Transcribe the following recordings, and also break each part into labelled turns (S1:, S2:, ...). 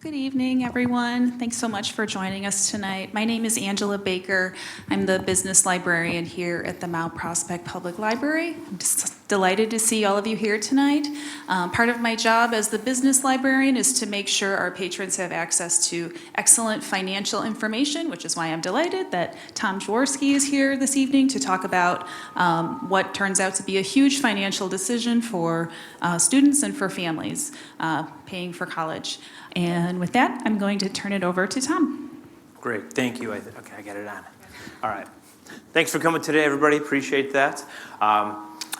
S1: Good evening, everyone. Thanks so much for joining us tonight. My name is Angela Baker. I'm the business librarian here at the Mount Prospect Public Library. I'm just delighted to see all of you here tonight. Part of my job as the business librarian is to make sure our patrons have access to excellent financial information, which is why I'm delighted that Tom Jaworski is here this evening to talk about what turns out to be a huge financial decision for students and for families paying for college. And with that, I'm going to turn it over to Tom.
S2: Great, thank you. Okay, I got it on. All right. Thanks for coming today, everybody. Appreciate that.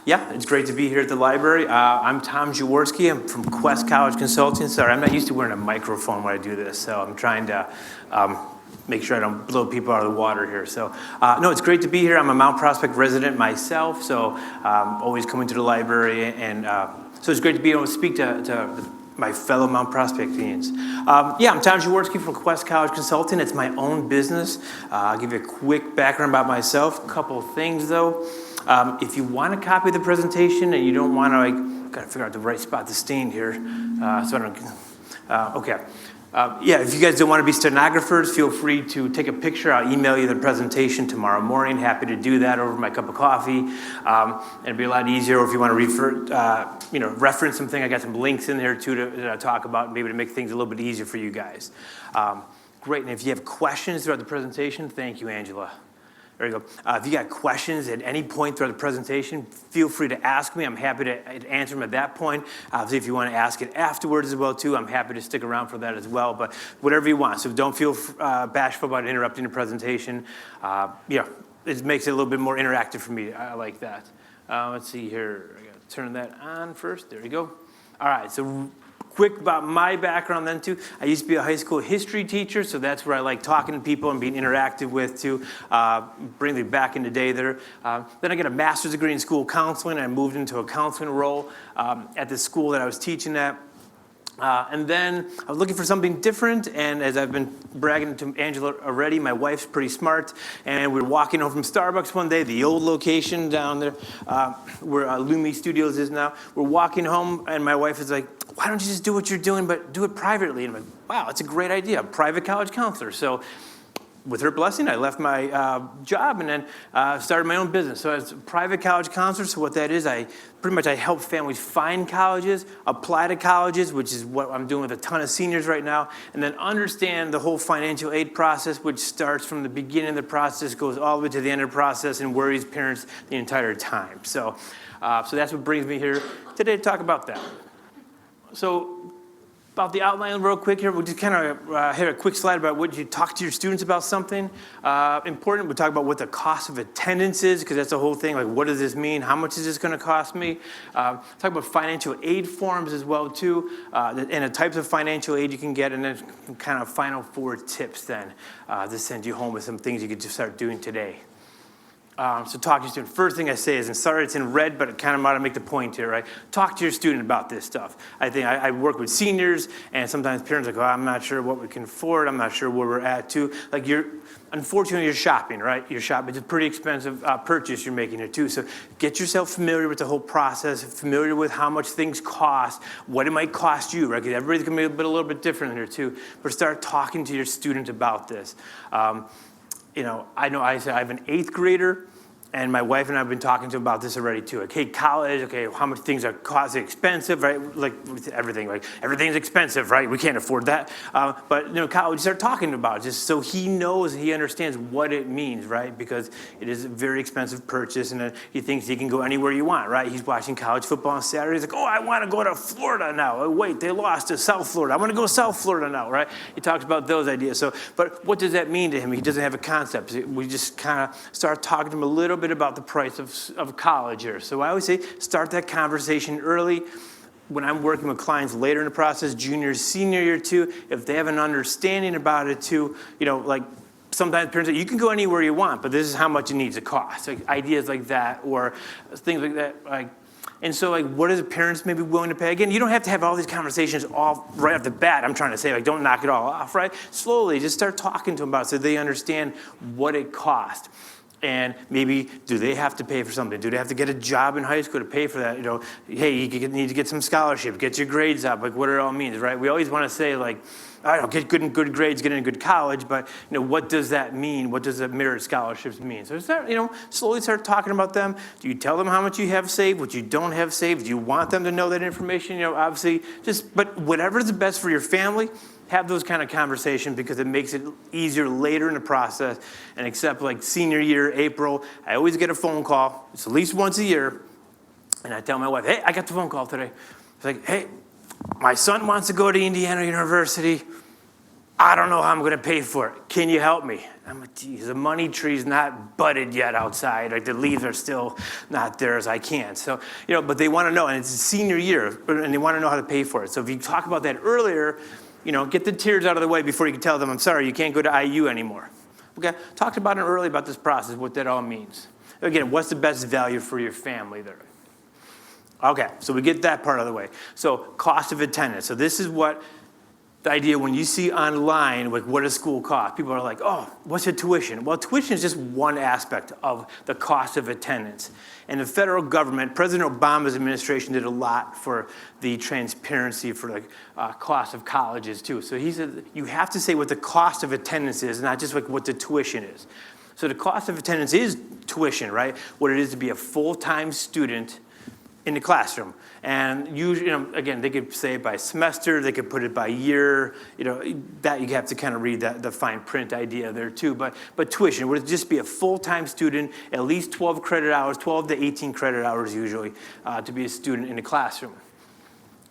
S2: Yeah, it's great to be here at the library. I'm Tom Jaworski. I'm from Quest College Consulting. Sorry, I'm not used to wearing a microphone when I do this, so I'm trying to make sure I don't blow people out of the water here. So, no, it's great to be here. I'm a Mount Prospect resident myself, so always coming to the library, and so it's great to be able to speak to my fellow Mount Prospectians. Yeah, I'm Tom Jaworski from Quest College Consulting. It's my own business. I'll give you a quick background about myself. A couple of things, though. If you want a copy of the presentation and you don't want to, gotta figure out the right spot to stand here, so I don't, okay. Yeah, if you guys don't want to be stenographers, feel free to take a picture. I'll email you the presentation tomorrow morning. Happy to do that over my cup of coffee. It'd be a lot easier, or if you want to reference something, I got some links in there too to talk about, maybe to make things a little bit easier for you guys. Great, and if you have questions throughout the presentation, thank you, Angela. There you go. If you got questions at any point throughout the presentation, feel free to ask me. I'm happy to answer them at that point. If you want to ask it afterwards as well, too, I'm happy to stick around for that as well. But whatever you want. So don't feel bashful about interrupting the presentation. Yeah, it makes it a little bit more interactive for me. I like that. Let's see here. I got to turn that on first. There you go. All right. So quick about my background then too. I used to be a high school history teacher, so that's where I like talking to people and being interactive with too. Bring me back in the day there. Then I got a master's degree in school counseling. I moved into a counseling role at the school that I was teaching at. And then I was looking for something different, and as I've been bragging to Angela already, my wife's pretty smart, and we were walking home from Starbucks one day, the old location down there where Lumi Studios is now. We're walking home, and my wife is like, why don't you just do what you're doing, but do it privately? And I'm like, wow, that's a great idea, private college counselor. So with her blessing, I left my job and then started my own business. So as a private college counselor, so what that is, I help families find colleges, apply to colleges, which is what I'm doing with a ton of seniors right now, and then understand the whole financial aid process, which starts from the beginning of the process, goes all the way to the end of the process, and worries parents the entire time. So that's what brings me here today to talk about that. So about the outline real quick here, we'll just kind of hit a quick slide about what you talk to your students about something important. We'll talk about what the cost of attendance is, because that's the whole thing. Like, what does this mean? How much is this going to cost me? Talk about financial aid forms as well, too, and the types of financial aid you can get, and then kind of final 4 tips then to send you home with some things you could just start doing today. So talk to your student. First thing I say is, and sorry it's in red, but it kind of ought to make the point here, right? Talk to your student about this stuff. I think I work with seniors, and sometimes parents are like, oh, I'm not sure what we can afford. I'm not sure where we're at, too. Like, unfortunately, you're shopping, right? You're shopping. It's a pretty expensive purchase you're making here, too. So get yourself familiar with the whole process, familiar with how much things cost, what it might cost you, right? Because everybody's going to be a little bit different here, too. But start talking to your student about this. I have an 8th grader, and my wife and I have been talking to him about this already too. Like, hey, college, okay, how much things are costing, expensive, right? Like everything, like everything's expensive, right? We can't afford that. But college, start talking about it just so he knows, he understands what it means, right? Because it is a very expensive purchase, and he thinks he can go anywhere you want, right? He's watching college football on Saturday. He's like, oh, I want to go to Florida now. Oh, wait, they lost to South Florida. I want to go to South Florida now, right? He talks about those ideas. So, but what does that mean to him? He doesn't have a concept. We just kind of start talking to him a little bit about the price of college here. So I always say start that conversation early. When I'm working with clients later in the process, junior, senior year too, if they have an understanding about it too, like sometimes parents say, you can go anywhere you want, but this is how much it needs to cost. Like ideas like that, or things like that. And so, what are the parents maybe willing to pay? Again, you don't have to have all these conversations all right off the bat. I'm trying to say, don't knock it all off, right? Slowly, just start talking to them about it so they understand what it costs. And maybe, do they have to pay for something? Do they have to get a job in high school to pay for that? Hey, you need to get some scholarship, get your grades up, what it all means, right? We always want to say, I don't get good grades, get in a good college, but what does that mean? What does the merit scholarships mean? So start, slowly start talking about them. Do you tell them how much you have saved, what you don't have saved? Do you want them to know that information? Obviously, but whatever's the best for your family, have those kind of conversations because it makes it easier later in the process. And except like senior year, April, I always get a phone call. It's at least once a year. And I tell my wife, hey, I got the phone call today. It's like, hey, my son wants to go to Indiana University. I don't know how I'm going to pay for it. Can you help me? I'm like, geez, the money tree's not budded yet outside. Like the leaves are still not there as I can. So, but they want to know, and it's a senior year, and they want to know how to pay for it. So if you talk about that earlier, get the tears out of the way before you can tell them, I'm sorry, you can't go to IU anymore. Okay, talked about it early about this process, what that all means. Again, what's the best value for your family there? Okay, so we get that part of the way. So cost of attendance. So this is what the idea when you see online, like what does school cost? People are like, oh, what's your tuition? Well, tuition is just one aspect of the cost of attendance. And the federal government, President Obama's administration did a lot for the transparency for the cost of colleges too. So he said you have to say what the cost of attendance is, not just like what the tuition is. So the cost of attendance is tuition, right? What it is to be a full-time student in the classroom. And usually, again, they could say it by semester, they could put it by year, that you have to kind of read the fine print idea there too. But tuition would just be a full-time student, at least 12 credit hours, 12 to 18 credit hours usually, to be a student in the classroom.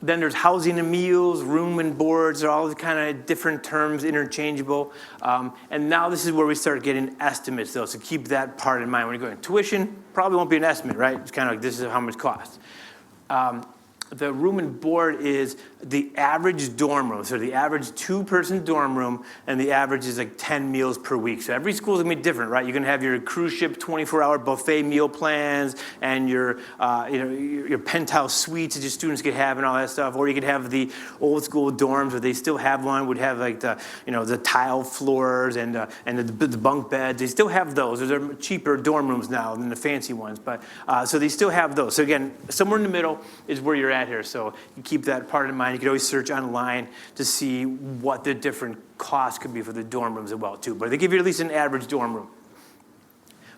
S2: Then there's housing and meals, room and boards, they're all kind of different terms, interchangeable. And now this is where we start getting estimates though, so keep that part in mind when you're going. Tuition probably won't be an estimate, right? It's kind of like this is how much it costs. The room and board is the average dorm room. So the average 2-person dorm room, and the average is like 10 meals per week. So every school is gonna be different, right? You're gonna have your cruise ship 24-hour buffet meal plans and your penthouse suites that your students could have and all that stuff. Or you could have the old school dorms where they still have one, would have like the tile floors and the bunk beds. They still have those. Those are cheaper dorm rooms now than the fancy ones. But so they still have those. So again, somewhere in the middle is where you're at here. So you keep that part in mind. You can always search online to see what the different costs could be for the dorm rooms as well too. But they give you at least an average dorm room.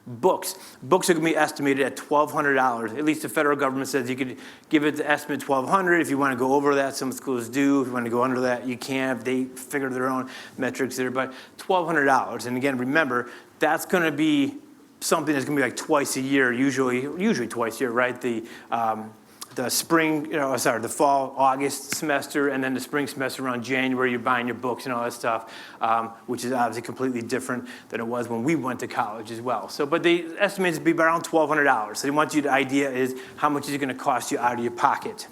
S2: Books are going to be estimated at $1,200. At least the federal government says you could give it the estimate $1,200. If you want to go over that, some schools do. If you want to go under that, you can. They figure their own metrics there. But $1,200. And again, remember, that's going to be something that's going to be like twice a year, usually twice a year, right? The spring, the fall, August semester, and then the spring semester around January, you're buying your books and all that stuff, which is obviously completely different than it was when we went to college as well. So, but they estimate it to be around $1,200. So they want you, the idea is how much is it going to cost you out of your pocket.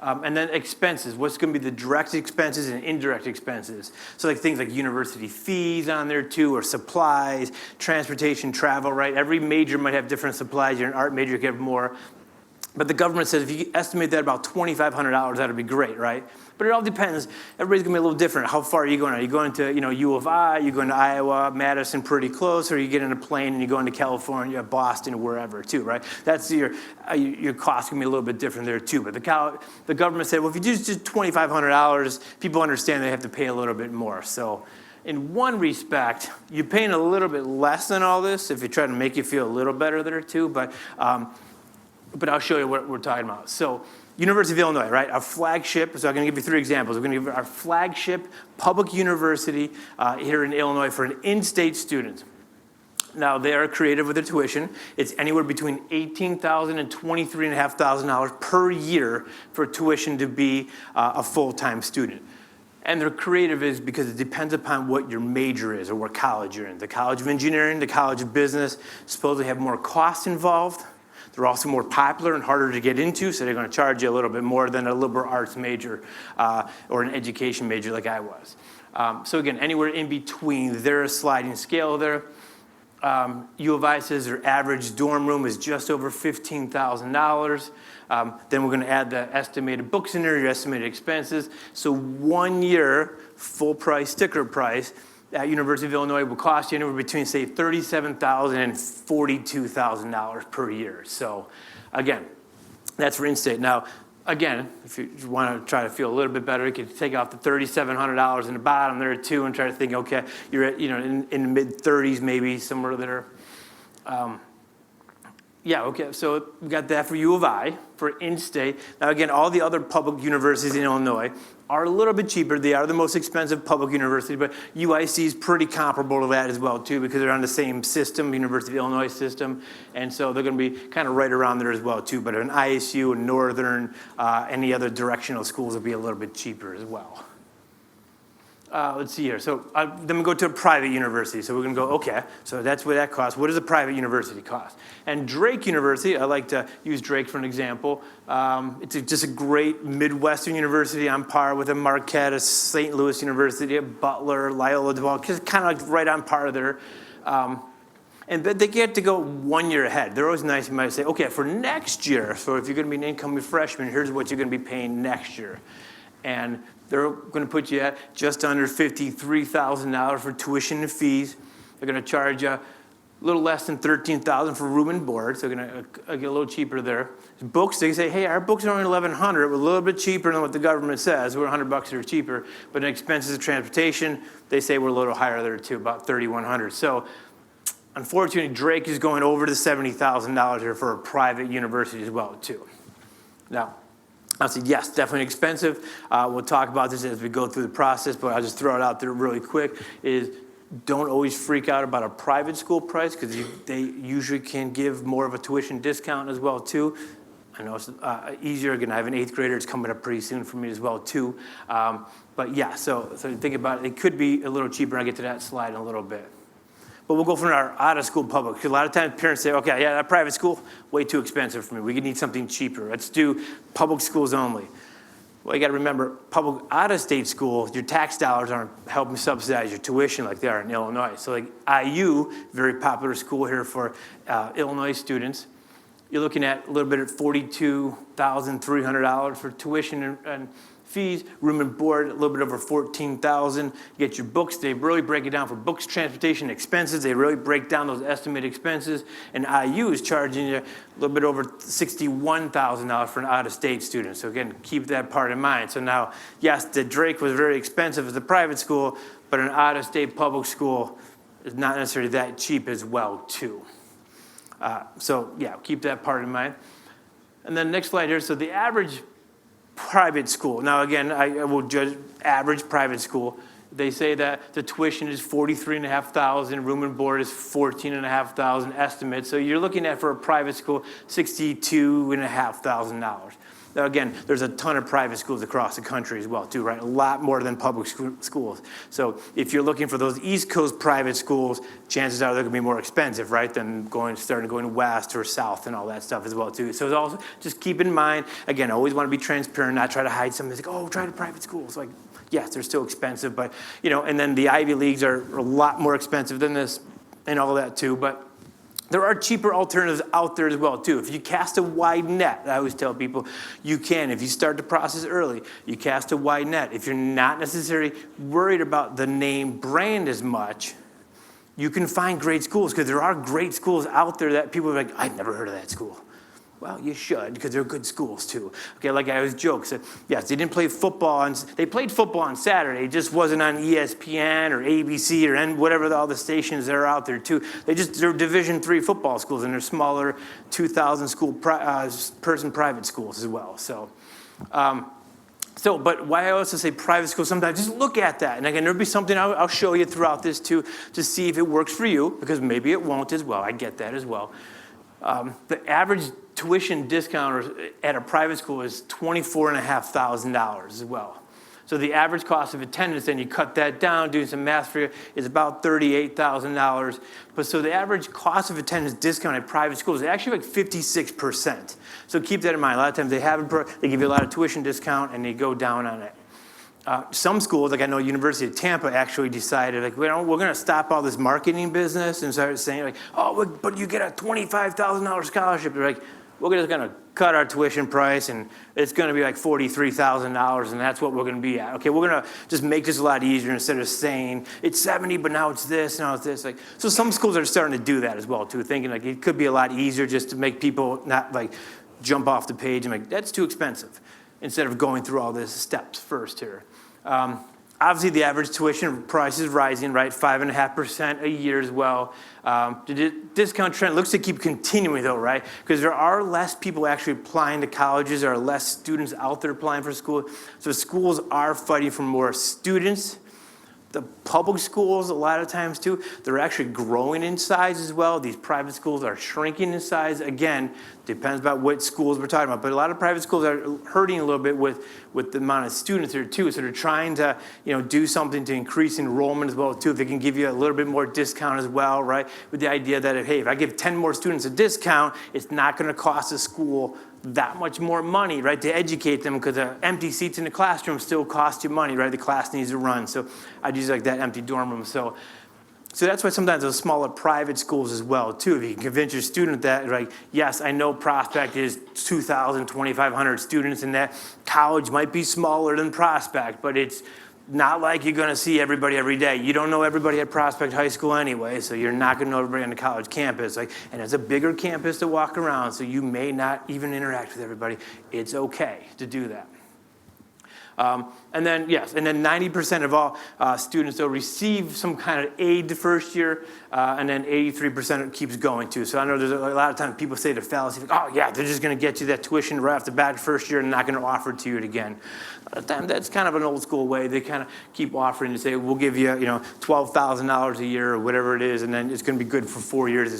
S2: And then expenses, what's going to be the direct expenses and indirect expenses. So like things like university fees on there too, or supplies, transportation, travel, right? Every major might have different supplies. You're an art major, you could have more. But the government says if you estimate that about $2,500, that'd be great, right? But it all depends. Everybody's gonna be a little different. How far are you going? Are you going to, U of I? You're going to Iowa, Madison, pretty close, or you get in a plane and you're going to California, Boston, wherever too, right? That's your cost can be a little bit different there too. But the government said, well, if you do just $2,500, people understand they have to pay a little bit more. So in one respect, you're paying a little bit less than all this if you try to make you feel a little better there too. But I'll show you what we're talking about. So University of Illinois, right? Our flagship, so I'm going to give you 3 examples. We're going to give our flagship public university here in Illinois for an in-state student. Now, they are creative with their tuition. It's anywhere between $18,000 and $23,500 per year for tuition to be a full-time student. And their creative is because it depends upon what your major is or what college you're in. The College of Engineering, the College of Business supposedly have more costs involved. They're also more popular and harder to get into, so they're going to charge you a little bit more than a liberal arts major or an education major like I was. So again, anywhere in between, they're a sliding scale there. U of I says their average dorm room is just over $15,000. Then we're going to add the estimated books in there, your estimated expenses. So 1 year, full price, sticker price, at University of Illinois will cost you anywhere between, say, $37,000 and $42,000 per year. So, again, that's for in-state. Now, Again, if you want to try to feel a little bit better, you could take off the $3,700 in the bottom there too, and try to think, okay, you're at, in the mid 30s maybe, somewhere there. Yeah, okay, so we got that for U of I, for in-state. Now again, all the other public universities in Illinois are a little bit cheaper. They are the most expensive public university, but UIC is pretty comparable to that as well too, because they're on the same system, University of Illinois system, and so they're gonna be kind of right around there as well too. But an ISU, a Northern, any other directional schools will be a little bit cheaper as well. Let's see here. So then we go to a private university. So we're going to go, okay, so that's what that costs. What does a private university cost? And Drake University, I like to use Drake for an example. It's just a great Midwestern university on par with a Marquette, a St. Louis University, a Butler, Loyola DePaul, just kind of like right on par there. But they get to go 1 year ahead. They're always nice. You might say, okay, for next year, so if you're going to be an incoming freshman, here's what you're going to be paying next year. And they're going to put you at just under $53,000 for tuition and fees. They're going to charge you a little less than $13,000 for room and board, so they're going to get a little cheaper there. Books, they say, hey, our books are only $1,100. We're a little bit cheaper than what the government says. We're $100 or cheaper. But in expenses of transportation, they say we're a little higher there too, about $3,100. So unfortunately, Drake is going over the $70,000 here for a private university as well too. Now, I'll say, yes, definitely expensive. We'll talk about this as we go through the process, but I'll just throw it out there really quick, is don't always freak out about a private school price, because they usually can give more of a tuition discount as well, too. I know it's easier. Again, I have an 8th grader. It's coming up pretty soon for me as well, too. But yeah, so think about it. It could be a little cheaper. I'll get to that slide in a little bit. But we'll go from our out-of-school public. Because a lot of times parents say, okay, yeah, that private school, way too expensive for me. We need something cheaper. Let's do public schools only. Well, you got to remember, public out-of-state schools, your tax dollars aren't helping subsidize your tuition like they are in Illinois. So like IU, very popular school here for Illinois students, you're looking at a little bit at $42,300 for tuition and fees, room and board, a little bit over $14,000. You get your books. They really break it down for books, transportation, expenses. They really break down those estimated expenses. And IU is charging you a little bit over $61,000 for an out-of-state student. So again, keep that part in mind. So now, yes, the Drake was very expensive as a private school, but an out-of-state public school is not necessarily that cheap as well, too. So yeah, keep that part in mind. And then next slide here. So the average private school. Now again, I will judge average private school. They say that the tuition is $43,500, room and board is $14,500 estimate. So you're looking at, for a private school, $62,500. Now again, there's a ton of private schools across the country as well too, right? A lot more than public schools. So if you're looking for those East Coast private schools, chances are they're gonna be more expensive, right? Than starting going west or south and all that stuff as well too. So it's also, just keep in mind, again, I always wanna be transparent, not try to hide something. It's like, oh, try the private schools. Like, yes, they're still expensive, but and then the Ivy Leagues are a lot more expensive than this and all that too. But there are cheaper alternatives out there as well, too. If you cast a wide net, I always tell people, you can. If you start the process early, you cast a wide net. If you're not necessarily worried about the name brand as much, you can find great schools, because there are great schools out there that people are like, I've never heard of that school. Well, you should, because they're good schools, too. Okay, like I always joke, said, yes, they didn't play football. They played football on Saturday. It just wasn't on ESPN or ABC or whatever all the stations that are out there, too. They're Division III football schools, and they're smaller 2,000 person private schools as well. But why I also say private school sometimes, just look at that. And again, there'll be something I'll show you throughout this, too, to see if it works for you, because maybe it won't as well. I get that as well. The average tuition discount at a private school is $24,500 as well. So the average cost of attendance, then you cut that down, doing some math for you, is about $38,000. But so the average cost of attendance discount at private schools is actually like 56%. So keep that in mind. A lot of times they give you a lot of tuition discount and they go down on it. Some schools, like I know University of Tampa actually decided, like, we're going to stop all this marketing business, and started saying, like, oh, but you get a $25,000 scholarship. They're like, we're just going to cut our tuition price, and it's going to be like $43,000, and that's what we're going to be at. Okay, we're going to just make this a lot easier instead of saying it's 70, but now it's this, now it's this. Like, so some schools are starting to do that as well, too, thinking like it could be a lot easier just to make people not like jump off the page and like, that's too expensive, instead of going through all these steps first here. Obviously, the average tuition price is rising, right? 5.5% a year as well. The discount trend looks to keep continuing, though, right? Because there are less people actually applying to colleges. There are less students out there applying for school. So schools are fighting for more students. The public schools, a lot of times too, they're actually growing in size as well. These private schools are shrinking in size. Again, depends about what schools we're talking about. But a lot of private schools are hurting a little bit with the amount of students there too. So they're trying to, do something to increase enrollment as well too. If they can give you a little bit more discount as well, right? With the idea that, hey, if I give 10 more students a discount, it's not going to cost the school that much more money, right, to educate them, because empty seats in the classroom still cost you money, right? The class needs to run. So I'd use like that empty dorm room. So that's why sometimes those smaller private schools as well, too. If you can convince your student that, like, yes, I know Prospect is 2,000, 2,500 students, and that college might be smaller than Prospect, but it's not like you're going to see everybody every day. You don't know everybody at Prospect High School anyway, so you're not going to know everybody on the college campus. And it's a bigger campus to walk around, so you may not even interact with everybody. It's okay to do that. And then 90% of all students will receive some kind of aid the first year, and then 83% keeps going too. So I know there's a lot of times people say the fallacy, like, oh yeah, they're just going to get you that tuition right off the bat the first year and not going to offer it to you again. A lot of times that's kind of an old school way. They kind of keep offering to say, we'll give you, $12,000 a year or whatever it is, and then it's going to be good for 4 years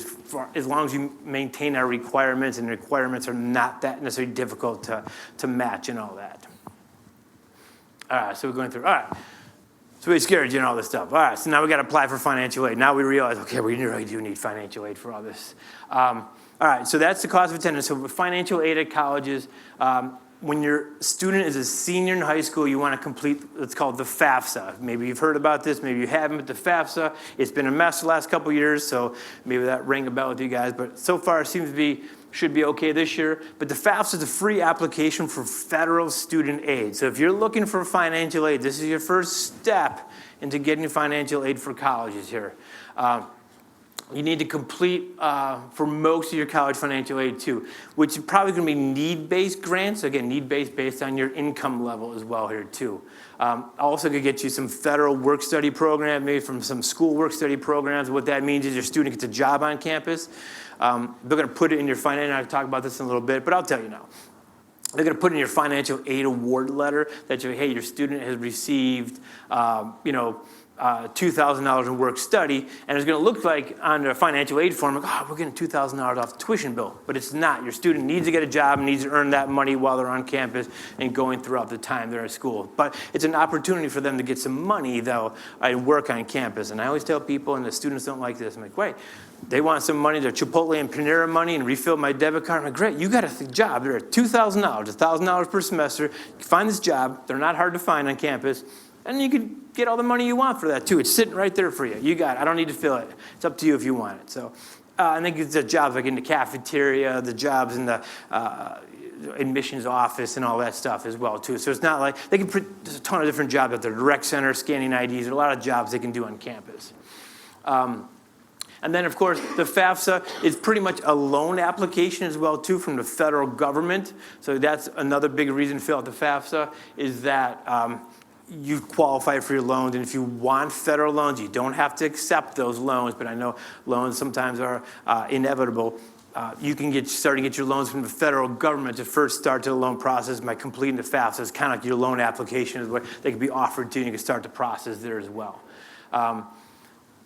S2: as long as you maintain our requirements, and the requirements are not that necessarily difficult to match and all that. All right, so we're going through. All right, so we're scared, all this stuff. All right, so now we got to apply for financial aid. Now we realize, okay, we really do need financial aid for all this. All right, so that's the cost of attendance. So with financial aid at colleges, when your student is a senior in high school, you want to complete what's called the FAFSA. Maybe you've heard about this, maybe you haven't, but the FAFSA, it's been a mess the last couple of years, so maybe that rang a bell with you guys. But so far, it seems to should be okay this year. But the FAFSA is a free application for federal student aid. So if you're looking for financial aid, this is your first step into getting financial aid for colleges here. You need to complete for most of your college financial aid too, which is probably going to be need-based grants. Again, need-based based on your income level as well here too. Also could get you some federal work-study program, maybe from some school work-study programs. What that means is your student gets a job on campus. They're going to put it in your financial, and I'll talk about this in a little bit, but I'll tell you now. They're going to put in your financial aid award letter that hey, your student has received, $2,000 in work study, and it's going to look like on the financial aid form, like, oh, we're getting $2,000 off the tuition bill. But it's not. Your student needs to get a job and needs to earn that money while they're on campus and going throughout the time they're at school. But it's an opportunity for them to get some money, though, and work on campus. And I always tell people, and the students don't like this, I'm like, wait, they want some money, their Chipotle and Panera money, and refill my debit card. I'm like, great, you got a job. They're at $2,000, $1,000 per semester. You find this job. They're not hard to find on campus. And you can get all the money you want for that, too. It's sitting right there for you. You got it. I don't need to fill it. It's up to you if you want it. So I think it's the jobs like in the cafeteria, the jobs in the admissions office and all that stuff as well, too. So it's not like they can put there's a ton of different jobs at the rec center, scanning IDs. There's a lot of jobs they can do on campus. And then, of course, the FAFSA is pretty much a loan application as well, too, from the federal government. So that's another big reason to fill out the FAFSA is that you qualify for your loans, and if you want federal loans, you don't have to accept those loans, but I know loans sometimes are inevitable. You can get your loans from the federal government to first start the loan process by completing the FAFSA. It's kind of like your loan application is what they can be offered to, and you can start the process there as well.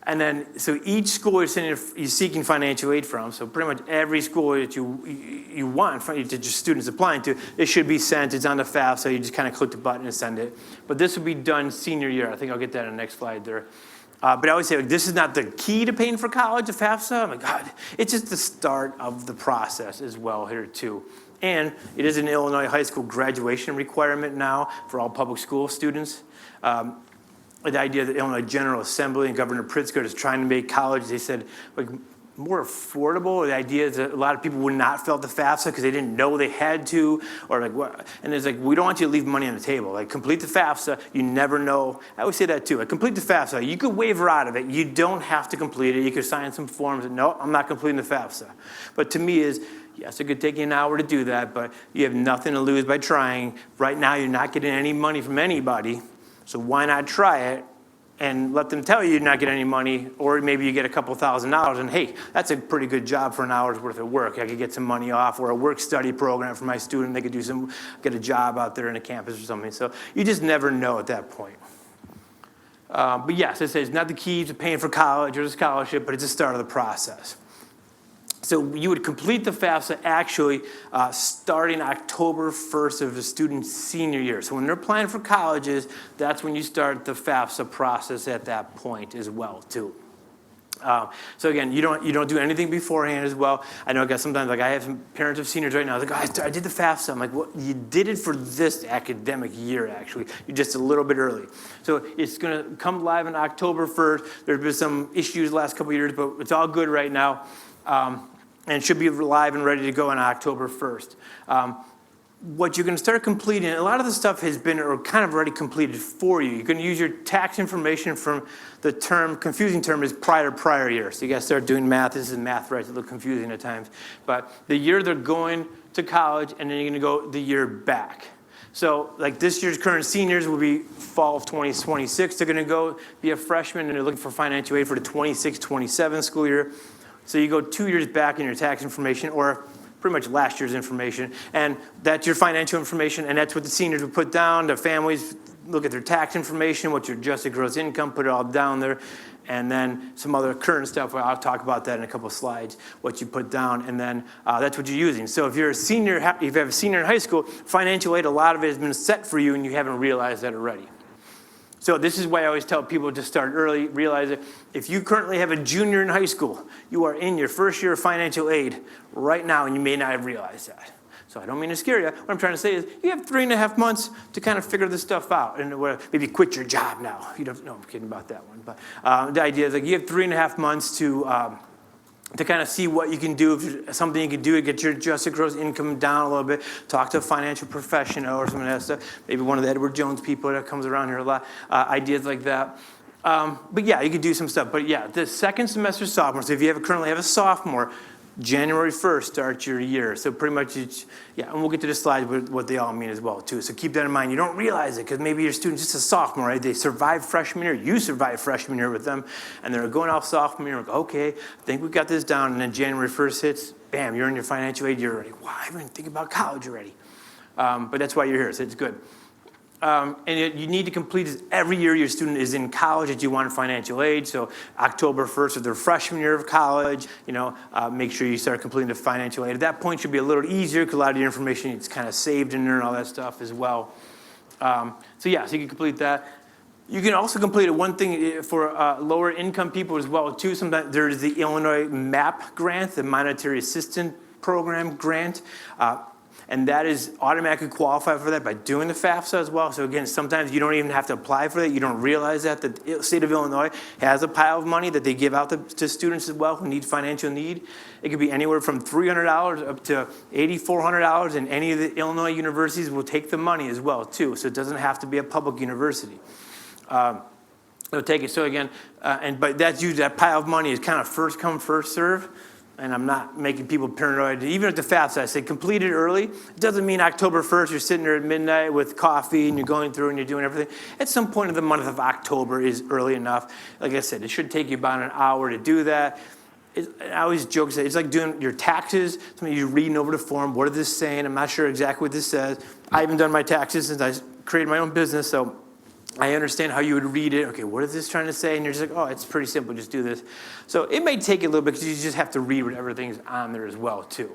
S2: And then, so each school you're seeking financial aid from, so pretty much every school that you want that your students applying to, it should be sent. It's on the FAFSA, so you just kind of click the button and send it. But this will be done senior year. I think I'll get that on the next slide there. But I always say, this is not the key to paying for college, the FAFSA. Oh my God, it's just the start of the process as well here too. And it is an Illinois high school graduation requirement now for all public school students. The idea that Illinois General Assembly and Governor Pritzker is trying to make college, they said, like, more affordable. The idea is that a lot of people would not fill out the FAFSA because they didn't know they had to, or like what. And it's like, we don't want you to leave money on the table. Like, complete the FAFSA. You never know. I always say that too. Like, complete the FAFSA. You could waiver out of it. You don't have to complete it. You could sign some forms and no, I'm not completing the FAFSA. But to me is, Yes, it could take you an hour to do that, but you have nothing to lose by trying. Right now, you're not getting any money from anybody, so why not try it and let them tell you you're not getting any money, or maybe you get a couple $1,000, and hey, that's a pretty good job for an hour's worth of work. I could get some money off, or a work-study program for my student. They could get a job out there in a campus or something. So you just never know at that point. But yes, it says not the key to paying for college or the scholarship, but it's the start of the process. So you would complete the FAFSA actually starting October 1st of the student's senior year. So when they're applying for colleges, that's when you start the FAFSA process at that point as well, too. So again, you don't do anything beforehand as well. I know, guys, sometimes, like, I have some parents of seniors right now. They're like, I did the FAFSA. I'm like, well, you did it for this academic year, actually. You're just a little bit early. So it's going to come live on October 1st. There's been some issues the last couple of years, but it's all good right now. And should be live and ready to go on October 1st. What you're going to start completing, a lot of the stuff has been or kind of already completed for you. You're going to use your tax information from the confusing term is prior year. So you got to start doing math. This is math, right? It's a little confusing at times. But the year they're going to college, and then you're going to go the year back. So like this year's current seniors will be fall of 2026. They're going to go be a freshman, and they're looking for financial aid for the 26-27 school year. So you go 2 years back in your tax information, or pretty much last year's information, and that's your financial information, and that's what the seniors would put down. The families look at their tax information, what's your adjusted gross income, put it all down there, and then some other current stuff. I'll talk about that in a couple of slides, what you put down, and then that's what you're using. So if you're a senior, if you have a senior in high school, financial aid, a lot of it has been set for you, and you haven't realized that already. So this is why I always tell people to start early, realize that if you currently have a junior in high school, you are in your first year of financial aid right now, and you may not have realized that. So I don't mean to scare you. What I'm trying to say is you have 3.5 months to kind of figure this stuff out, and maybe quit your job now. You don't. No, I'm kidding about that one. But the idea is like you have 3.5 months to kind of see what you can do, if there's something you can do to get your adjusted gross income down a little bit, talk to a financial professional or some of that stuff, maybe one of the Edward Jones people that comes around here a lot, ideas like that. But yeah, you could do some stuff. But yeah, the second semester sophomore, so if you currently have a sophomore, January 1st starts your year. So pretty much, and we'll get to the slides with what they all mean as well, too. So keep that in mind. You don't realize it because maybe your student's just a sophomore, right? They survived freshman year. You survived freshman year with them, and they're going off sophomore year. Like, okay, I think we got this down. And then January 1st hits, bam, you're in your financial aid year already. Wow, I haven't even think about college already. But that's why you're here, so it's good. And you need to complete this every year your student is in college that you want financial aid. So October 1st of their freshman year of college, make sure you start completing the financial aid. At that point, it should be a little easier because a lot of your information is kind of saved in there and all that stuff as well. So you can complete that. You can also complete one thing for lower income people as well, too. Sometimes there's the Illinois MAP grant, the Monetary Assistance Program grant. And that is automatically qualified for that by doing the FAFSA as well. So again, sometimes you don't even have to apply for that. You don't realize that the state of Illinois has a pile of money that they give out to students as well who need financial need. It could be anywhere from $300 up to $8,400, and any of the Illinois universities will take the money as well, too. So it doesn't have to be a public university. They'll take it. So again, but that's usually, that pile of money is kind of first come, first serve. And I'm not making people paranoid. Even at the FAFSA, I say complete it early. It doesn't mean October 1st, you're sitting there at midnight with coffee and you're going through and you're doing everything. At some point in the month of October is early enough. Like I said, it should take you about an hour to do that. I always joke, it's like doing your taxes. Some of you reading over the form, what is this saying? I'm not sure exactly what this says. I haven't done my taxes since I created my own business, so I understand how you would read it. Okay, what is this trying to say? And you're just like, oh, it's pretty simple, just do this. So it may take you a little bit because you just have to read what everything's on there as well, too.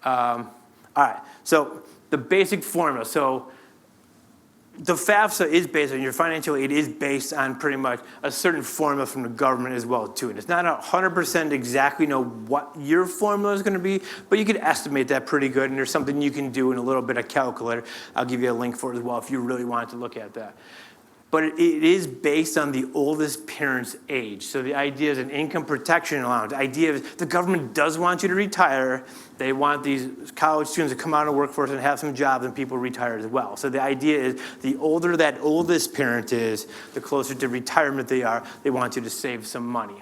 S2: All right, so the basic formula. So the FAFSA is based on, your financial aid is based on pretty much a certain formula from the government as well, too. And it's not 100% exactly know what your formula is going to be, but you can estimate that pretty good, and there's something you can do in a little bit of calculator. I'll give you a link for it as well if you really wanted to look at that. But it is based on the oldest parent's age. So the idea is an income protection allowance. The idea is the government does want you to retire. They want these college students to come out of the workforce and have some jobs, and people retire as well. So the idea is the older that oldest parent is, the closer to retirement they are. They want you to save some money.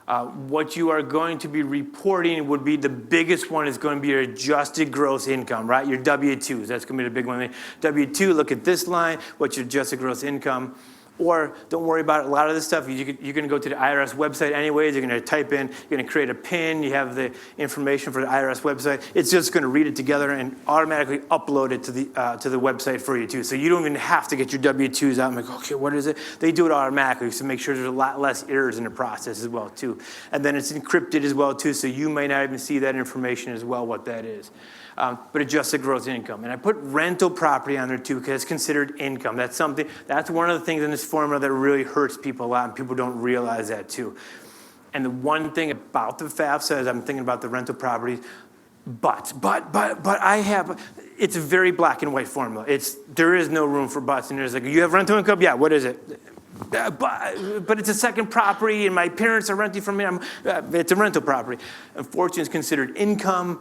S2: What you are going to be reporting would be the biggest one is going to be your adjusted gross income, right? Your W-2s, that's going to be the big one. W-2, look at this line, what's your adjusted gross income? Or don't worry about it. A lot of this stuff, you're going to go to the IRS website anyways. You're going to type in, you're going to create a PIN. You have the information for the IRS website. It's just going to read it together and automatically upload it to the website for you too. So you don't even have to get your W-2s out and like, okay, what is it? They do it automatically to make sure there's a lot less errors in the process as well too. And then it's encrypted as well too, so you may not even see that information as well, what that is. But adjusted gross income. And I put rental property on there too because it's considered income. That's one of the things in this formula that really hurts people a lot, and people don't realize that too. And the one thing about the FAFSA is I'm thinking about the rental properties, but it's a very black and white formula. There is no room for buts, and there's like, you have rental income? Yeah, what is it? But it's a second property, and my parents are renting from me. It's a rental property. Unfortunately, it's considered income.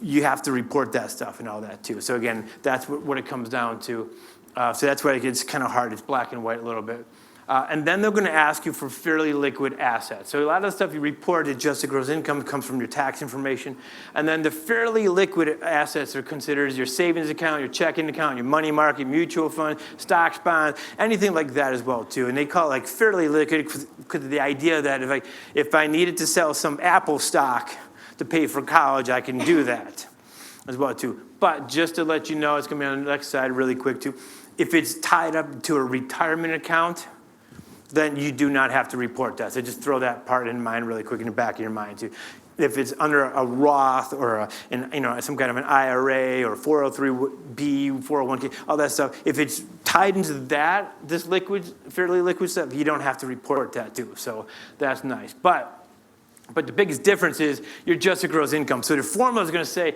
S2: You have to report that stuff and all that too. So again, that's what it comes down to. So that's why it gets kind of hard. It's black and white a little bit. And then they're going to ask you for fairly liquid assets. So a lot of the stuff you report, adjusted gross income, comes from your tax information. And then the fairly liquid assets are considered your savings account, your checking account, your money market, mutual fund, stocks, bonds, anything like that as well too. And they call it like fairly liquid because of the idea that if I needed to sell some Apple stock to pay for college, I can do that as well too. But just to let you know, it's going to be on the next slide really quick too. If it's tied up to a retirement account, then you do not have to report that. So just throw that part in mind really quick in the back of your mind too. If it's under a Roth or some kind of an IRA or 403B, 401k, all that stuff, if it's tied into this fairly liquid stuff, you don't have to report that too. So that's nice. But the biggest difference is your adjusted gross income. So the formula is going to say,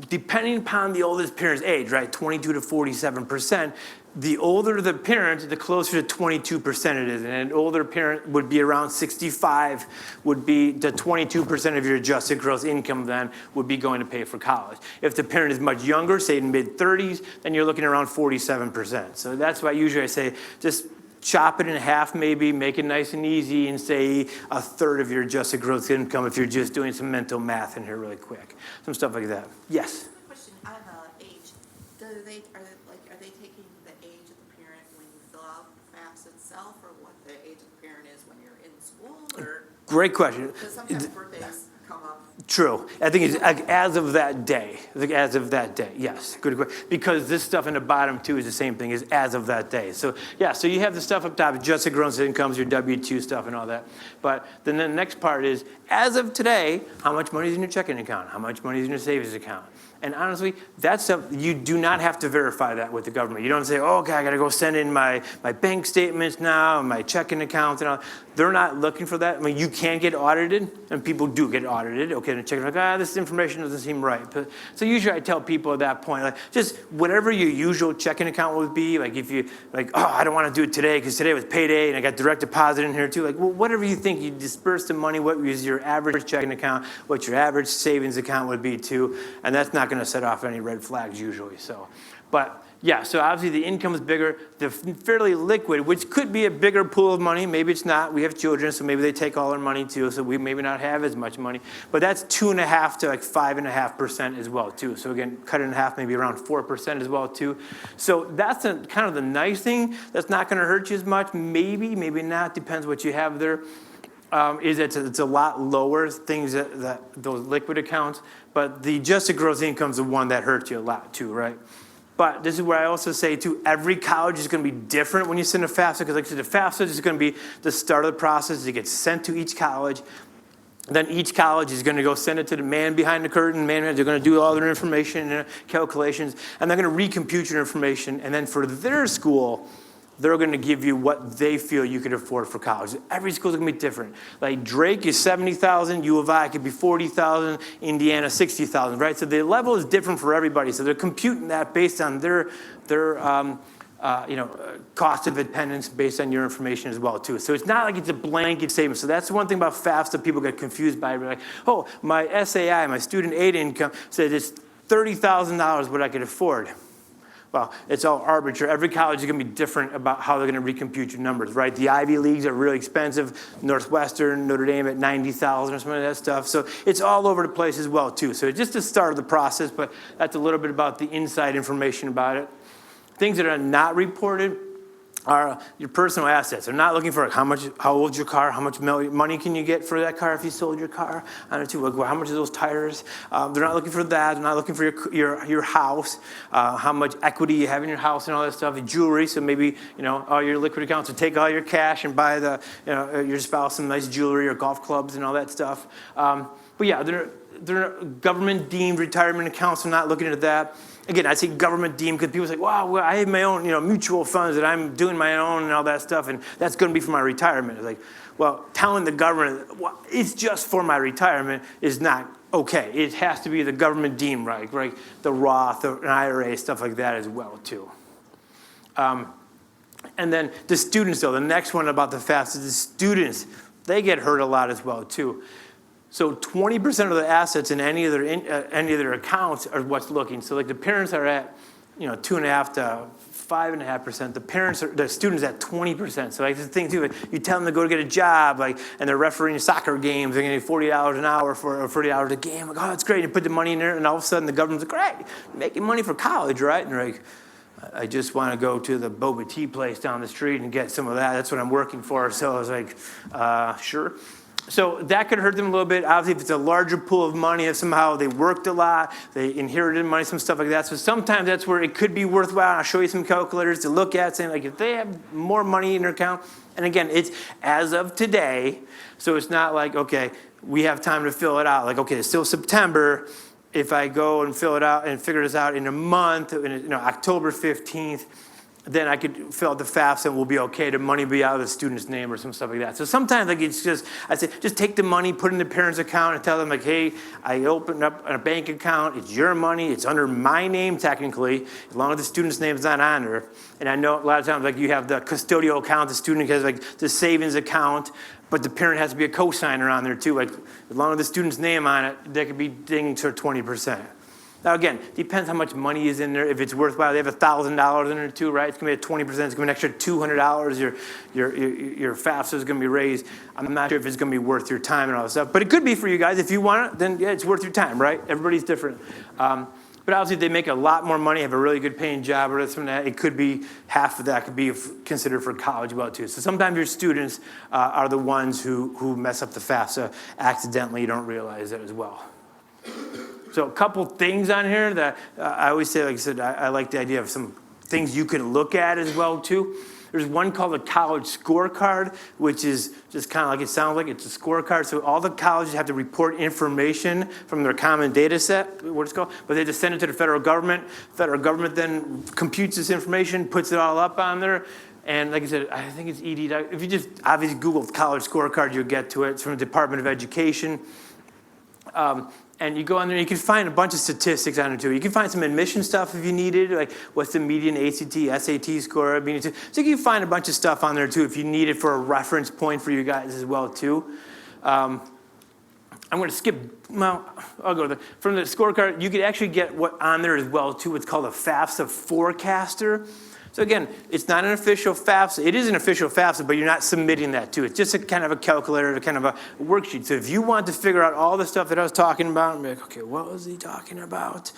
S2: depending upon the oldest parent's age, right, 22 to 47%, the older the parent, the closer to 22% it is. And an older parent would be around 65, would be the 22% of your adjusted gross income then would be going to pay for college. If the parent is much younger, say in mid-30s, then you're looking around 47%. So that's why usually I say just chop it in half maybe, make it nice and easy, and say a third of your adjusted gross income if you're just doing some mental math in here really quick. Some stuff like that. Yes?
S3: Question on age. Are they taking the age of the parent when you fill out the FAFSA itself, or what the age of the parent is when you're in school? Or
S2: Great question.
S3: because sometimes birthdays come up.
S2: True. I think it's as of that day. As of that day. Yes. Good question. Because this stuff in the bottom too is the same thing as of that day. So yeah. So you have the stuff up top, adjusted gross incomes, your W-2 stuff, and all that. But then the next part is as of today, how much money is in your checking account? How much money is in your savings account? And honestly, that stuff, you do not have to verify that with the government. You don't say, oh, okay, I got to go send in my bank statements now and my checking accounts and all. They're not looking for that. I mean, you can get audited, and people do get audited. Okay, and check like, this information doesn't seem right. But, so usually I tell people at that point, like, just whatever your usual checking account would be, like if you, like, oh, I don't want to do it today because today was payday and I got direct deposit in here too. Like, well, whatever you think, you disperse the money, what is your average checking account, what your average savings account would be too, and that's not going to set off any red flags usually. So, but yeah, so obviously the income is bigger, they're fairly liquid, which could be a bigger pool of money. Maybe it's not. We have children, so maybe they take all our money too, so we maybe not have as much money. But that's 2.5% to like 5.5% as well too. So again, cut it in half, maybe around 4% as well too. So that's kind of the nice thing. That's not going to hurt you as much. Maybe not. Depends what you have there. It's a lot lower, things that those liquid accounts, but the adjusted gross income is the one that hurts you a lot too, right? But this is where I also say too, every college is going to be different when you send a FAFSA, because like I said, the FAFSA is going to be the start of the process. It gets sent to each college. Then each college is going to go send it to the man behind the curtain. They're going to do all their information and calculations, and they're going to recompute your information. And then for their school, they're going to give you what they feel you could afford for college. Every school is going to be different. Like Drake is $70,000, U of I could be $40,000, Indiana $60,000, right? So the level is different for everybody. So they're computing that based on their cost of attendance based on your information as well too. So it's not like it's a blanket statement. So that's the one thing about FAFSA people get confused by. They're like, oh, my SAI, my student aid income said it's $30,000 what I could afford. well, it's all arbitrary. Every college is going to be different about how they're going to recompute your numbers, right? The Ivy Leagues are really expensive. Northwestern, Notre Dame at 90,000 or something like that stuff. So it's all over the place as well, too. So it's just the start of the process, but that's a little bit about the inside information about it. Things that are not reported are your personal assets. They're not looking for how old's your car, how much money can you get for that car if you sold your car, how much are those tires. They're not looking for that. They're not looking for your house, how much equity you have in your house and all that stuff. Jewelry, so maybe all your liquid accounts will take all your cash and buy your spouse some nice jewelry or golf clubs and all that stuff. But yeah, they're government deemed retirement accounts. They're not looking at that. Again, I say government deemed because people say, wow, well, I have my own mutual funds that I'm doing my own and all that stuff, and that's going to be for my retirement. It's like, well, telling the government, well, it's just for my retirement is not okay. It has to be the government deemed, right? The Roth or an IRA, stuff like that as well, too. And then the students, though, the next one about the FAFSA, the students, they get hurt a lot as well, too. So 20% of the assets in any of their accounts are what's looking. So like the parents are at 2.5% to 5.5%. The students at 20%. So like the thing too, you tell them to go to get a job, and they're refereeing soccer games. They're getting $40 an hour or $40 a game. Like, oh, it's great. You put the money in there, and all of a sudden the government's like, great, you're making money for college, right? And they're like, I just want to go to the boba tea place down the street and get some of that. That's what I'm working for. So I was like, sure. So that could hurt them a little bit. Obviously, if it's a larger pool of money, if somehow they worked a lot, they inherited money, some stuff like that. So sometimes that's where it could be worthwhile. I'll show you some calculators to look at, saying like if they have more money in their account. And again, it's as of today. So it's not like, okay, we have time to fill it out. Like, okay, it's still September. If I go and fill it out and figure this out in a month, October 15th, then I could fill out the FAFSA and we'll be okay. The money will be out of the student's name or some stuff like that. So sometimes it's just, I say, just take the money, put it in the parent's account and tell them like, hey, I opened up a bank account. It's your money. It's under my name technically, as long as the student's name is not on there. And I know a lot of times like you have the custodial account, the student has like the savings account, but the parent has to be a co-signer on there too. Like as long as the student's name on it, they could be dinged to 20%. Now, again, depends how much money is in there. If it's worthwhile, they have $1,000 in there too, right? It's going to be at 20%. It's going to be an extra $200. Your FAFSA is going to be raised. I'm not sure if it's going to be worth your time and all that stuff. But it could be for you guys. If you want it, then yeah, it's worth your time, right? Everybody's different. But obviously, if they make a lot more money, have a really good paying job or something like that, it could be half of that could be considered for college well too. So sometimes your students are the ones who mess up the FAFSA accidentally. You don't realize that as well. So a couple things on here that I always say, like I said, I like the idea of some things you can look at as well too. There's one called the college scorecard, which is just kind of like it sounds like. It's a scorecard. So all the colleges have to report information from their common data set, what it's called, but they just send it to the federal government. Federal government then computes this information, puts it all up on there. And like I said, I think it's ED. If you just obviously Google college scorecard, you'll get to it. It's from the Department of Education. And you go on there, and you can find a bunch of statistics on it too. You can find some admission stuff if you needed, like what's the median ACT, SAT score. So you can find a bunch of stuff on there too if you need it for a reference point for you guys as well too. I'm going to skip. Well, I'll go there. From the scorecard, you could actually get what on there as well too. It's called a FAFSA forecaster. So again, it's not an official FAFSA. It is an official FAFSA, but you're not submitting that to it. It's just a kind of a calculator, kind of a worksheet. So if you want to figure out all the stuff that I was talking about, and be like, okay, what was he talking about?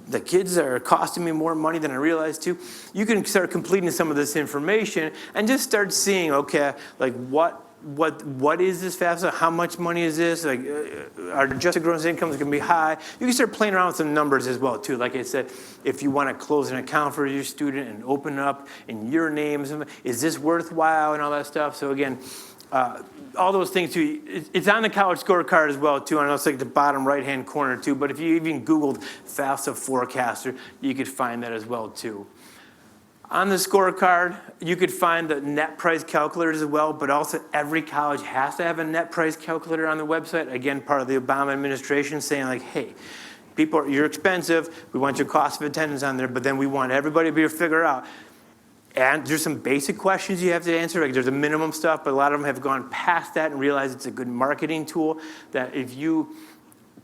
S2: The kids are costing me more money than I realized too. You can start completing some of this information and just start seeing, okay, like what is this FAFSA? How much money is this? Like, our adjusted gross income is going to be high. You can start playing around with some numbers as well too. Like I said, if you want to close an account for your student and open it up in your name, is this worthwhile and all that stuff? So again, all those things too. It's on the college scorecard as well too. I know it's like the bottom right-hand corner too. But if you even Googled FAFSA forecaster, you could find that as well too. On the scorecard, you could find the net price calculators as well, but also every college has to have a net price calculator on the website. Again, part of the Obama administration saying like, hey, you're expensive. We want your cost of attendance on there, but then we want everybody to be able to figure out. And there's some basic questions you have to answer. Like there's a minimum stuff, but a lot of them have gone past that and realized it's a good marketing tool that if you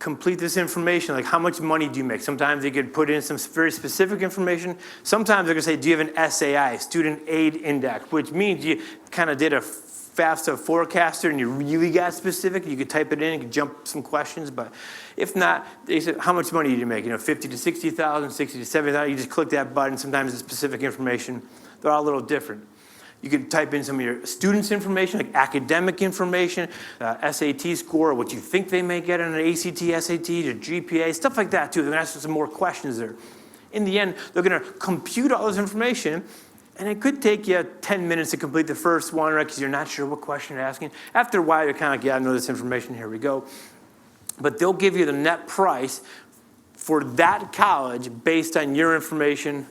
S2: complete this information, like how much money do you make? Sometimes they could put in some very specific information. Sometimes they're gonna say, do you have an SAI, Student Aid Index, which means you kind of did a FAFSA forecaster and you really got specific. You could type it in, you could jump some questions, but if not, they said, how much money do you make? 50 to 60,000, 60 to 70,000. You just click that button. Sometimes it's specific information. They're all a little different. You could type in some of your students' information, like academic information, SAT score, what you think they may get on an ACT, SAT, or GPA, stuff like that too. They're gonna ask some more questions there. In the end, they're gonna compute all this information, and it could take you 10 minutes to complete the first one, right? Because you're not sure what question you're asking. After a while, you're kind of like, yeah, I know this information, here we go. But they'll give you the net price for that college based on your information.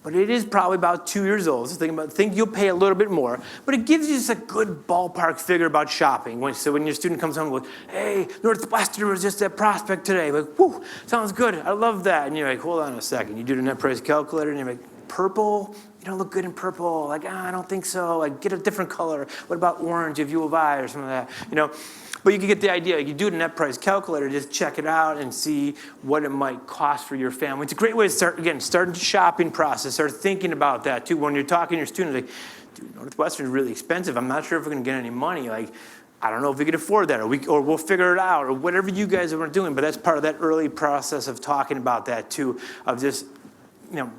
S2: But it is probably about 2 years old. So think you'll pay a little bit more. But it gives you just a good ballpark figure about shopping. So when your student comes home and goes, hey, Northwestern was just at Prospect today. Like, whoo, sounds good. I love that. And you're like, hold on a second. You do the net price calculator and you're like, purple? You don't look good in purple. Like, I don't think so. Like, get a different color. What about orange if U of I or something like that? But you can get the idea. You do the net price calculator, just check it out and see what it might cost for your family. It's a great way to start the shopping process. Start thinking about that too. When you're talking to your students, like, dude, Northwestern is really expensive. I'm not sure if we're gonna get any money. Like, I don't know if we could afford that, or we'll figure it out, or whatever you guys are doing. But that's part of that early process of talking about that too, of just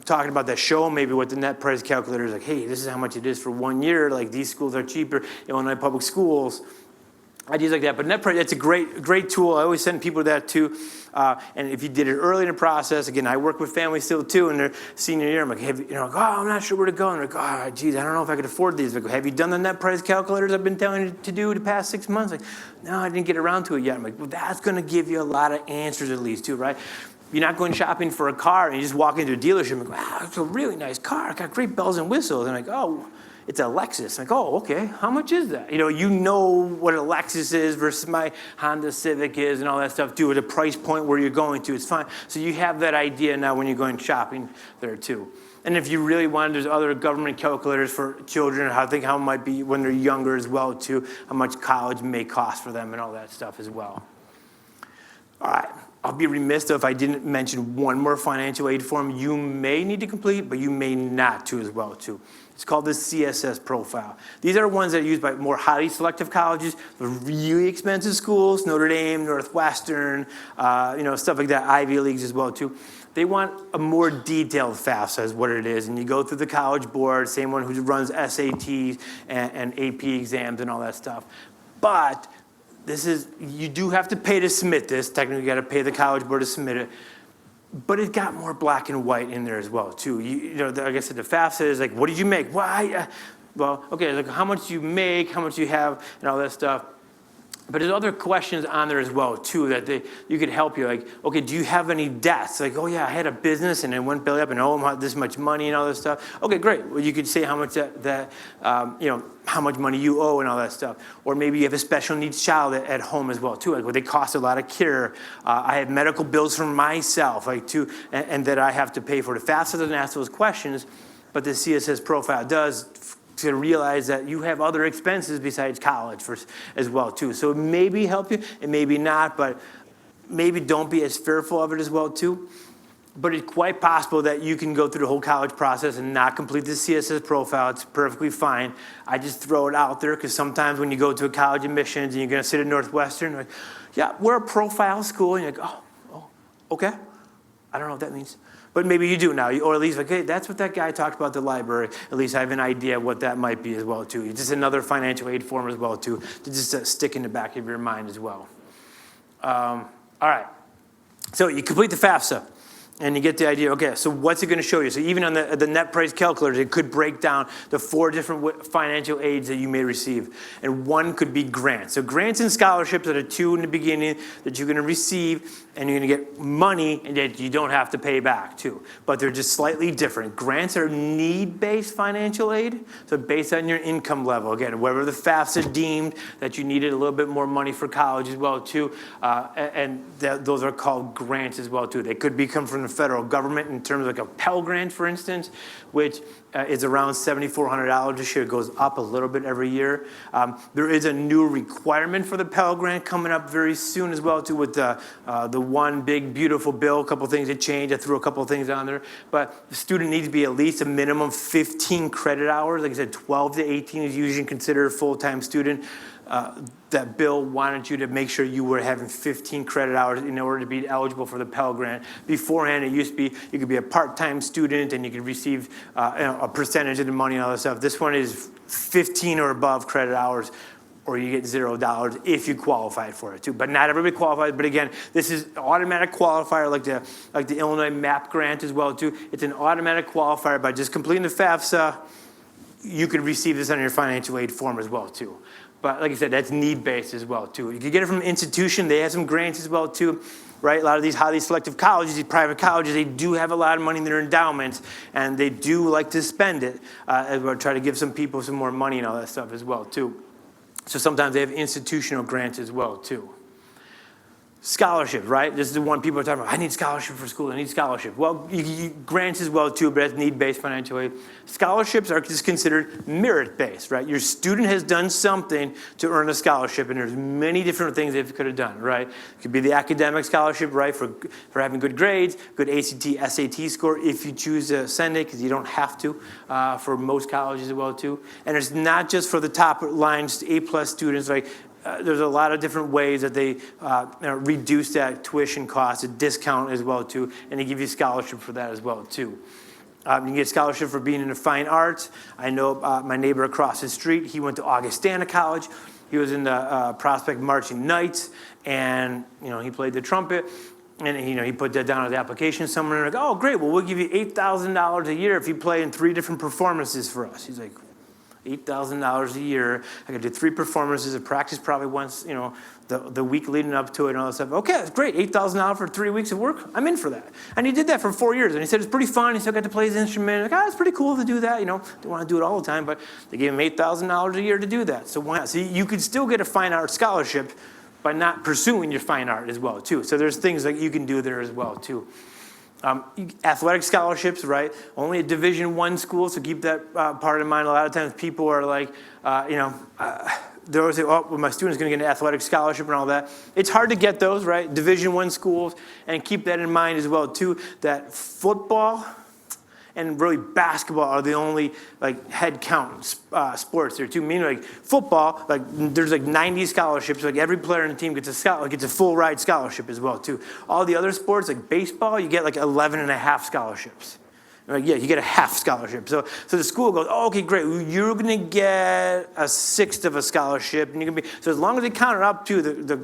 S2: talking about that, show them maybe what the net price calculator is like. Hey, this is how much it is for 1 year. Like, these schools are cheaper. Illinois public schools. Ideas like that, but net price, that's a great tool. I always send people to that too. And if you did it early in the process, again, I work with families still too in their senior year. I'm like, I'm not sure where to go. And they're like, oh, geez, I don't know if I could afford these. Like, have you done the net price calculators I've been telling you to do the past 6 months? Like, no, I didn't get around to it yet. I'm like, well, that's going to give you a lot of answers at least too, right? You're not going shopping for a car and you just walk into a dealership and go, wow, it's a really nice car. It's got great bells and whistles. And like, oh, it's a Lexus. Like, oh, okay, how much is that? You know what a Lexus is versus my Honda Civic is and all that stuff too, at a price point where you're going to, it's fine. So you have that idea now when you're going shopping there too. And if you really want, there's other government calculators for children, how it might be when they're younger as well too, how much college may cost for them and all that stuff as well. All right. I'll be remiss though if I didn't mention one more financial aid form you may need to complete, but you may not too as well too. It's called the CSS profile. These are ones that are used by more highly selective colleges, the really expensive schools, Notre Dame, Northwestern, stuff like that, Ivy Leagues as well too. They want a more detailed FAFSA is what it is, and you go through the College Board, same one who runs SATs and AP exams and all that stuff. But you do have to pay to submit this. Technically, you got to pay the College Board to submit it. But it got more black and white in there as well, too. Like I said, the FAFSA is like, what did you make? Okay, like how much you make, how much you have, and all that stuff. But there's other questions on there as well, too, that you could help you. Like, okay, do you have any debts? Like, oh, yeah, I had a business, and it went belly up, and oh, this much money and all this stuff. Okay, great. Well, you could say how much how much money you owe and all that stuff. Or maybe you have a special needs child at home as well, too. Like, well, they cost a lot of care. I have medical bills for myself, and that I have to pay for. The FAFSA doesn't ask those questions, but the CSS profile does, to realize that you have other expenses besides college as well too. So it maybe help you, and maybe not, but maybe don't be as fearful of it as well too. But it's quite possible that you can go through the whole college process and not complete the CSS profile. It's perfectly fine. I just throw it out there because sometimes when you go to a college admissions and you're going to sit at Northwestern, like, yeah, we're a profile school, and you're like, oh, okay. I don't know what that means. But maybe you do now, or at least, okay, that's what that guy talked about at the library. At least I have an idea what that might be as well, too. Just another financial aid form as well, too, to just stick in the back of your mind as well. All right. So you complete the FAFSA. And you get the idea, okay, so what's it going to show you? So even on the net price calculator, it could break down the 4 different financial aids that you may receive. And one could be grants. So grants and scholarships are the 2 in the beginning that you're going to receive, and you're going to get money and that you don't have to pay back too. But they're just slightly different. Grants are need-based financial aid, so based on your income level. Again, whether the FAFSA deemed that you needed a little bit more money for college as well too, those are called grants as well too. They could come from the federal government in terms of like a Pell Grant, for instance, which is around $7,400 this year. It goes up a little bit every year. There is a new requirement for the Pell Grant coming up very soon as well, too, with the one big beautiful bill. A couple things that changed. I threw a couple things on there. But the student needs to be at least a minimum 15 credit hours. Like I said, 12 to 18 is usually considered a full-time student. That bill wanted you to make sure you were having 15 credit hours in order to be eligible for the Pell Grant. Beforehand, it used to be you could be a part-time student and you could receive a percentage of the money and all that stuff. This one is 15 or above credit hours, or you get $0 if you qualified for it too. But not everybody qualifies. But again, this is automatic qualifier like the Illinois MAP grant as well too. It's an automatic qualifier. By just completing the FAFSA, you could receive this on your financial aid form as well too. But like I said, that's need-based as well too. You can get it from an institution. They have some grants as well too, right? A lot of these highly selective colleges, these private colleges, they do have a lot of money in their endowments, and they do like to spend it as well, try to give some people some more money and all that stuff as well too. So sometimes they have institutional grants as well too. Scholarship, right? This is the one people are talking about. I need scholarship for school. I need scholarship. Well, grants as well too, but that's need-based financial aid. Scholarships are just considered merit-based, right? Your student has done something to earn a scholarship, and there's many different things they could have done, right? It could be the academic scholarship, right, for having good grades, good ACT, SAT score, if you choose to send it, because you don't have to for most colleges as well too. And it's not just for the top line A+ students, like. There's a lot of different ways that they reduce that tuition cost, a discount as well too, and they give you scholarship for that as well too. You can get scholarship for being in the fine arts. I know my neighbor across the street, he went to Augustana College. He was in the Prospect Marching Knights, and he played the trumpet. And he put that down as the application somewhere. And like, oh great, well we'll give you $8,000 a year if you play in 3 different performances for us. He's like, $8,000 a year. I could do 3 performances. I practice probably once, the week leading up to it and all that stuff. Okay, that's great. $8,000 for 3 weeks of work. I'm in for that. And he did that for 4 years. And he said it's pretty fun. He still got to play his instrument. Like, it's pretty cool to do that. Don't want to do it all the time, but they gave him $8,000 a year to do that. So why not? So you could still get a fine art scholarship by not pursuing your fine art as well too. So there's things that you can do there as well too. Athletic scholarships, right? Only a Division I school, so keep that part in mind. A lot of times people are like, they always say, oh, well, my student's going to get an athletic scholarship and all that. It's hard to get those, right? Division I schools, and keep that in mind as well too, that football and really basketball are the only head count sports there too. Meaning like football, there's 90 scholarships. Like every player on the team gets a full ride scholarship as well too. All the other sports like baseball, you get 11 and a half scholarships. You get a half scholarship. So the school goes, oh, okay, great. You're going to get a 1/6 of a scholarship, and you're going to be. So as long as they count it up to the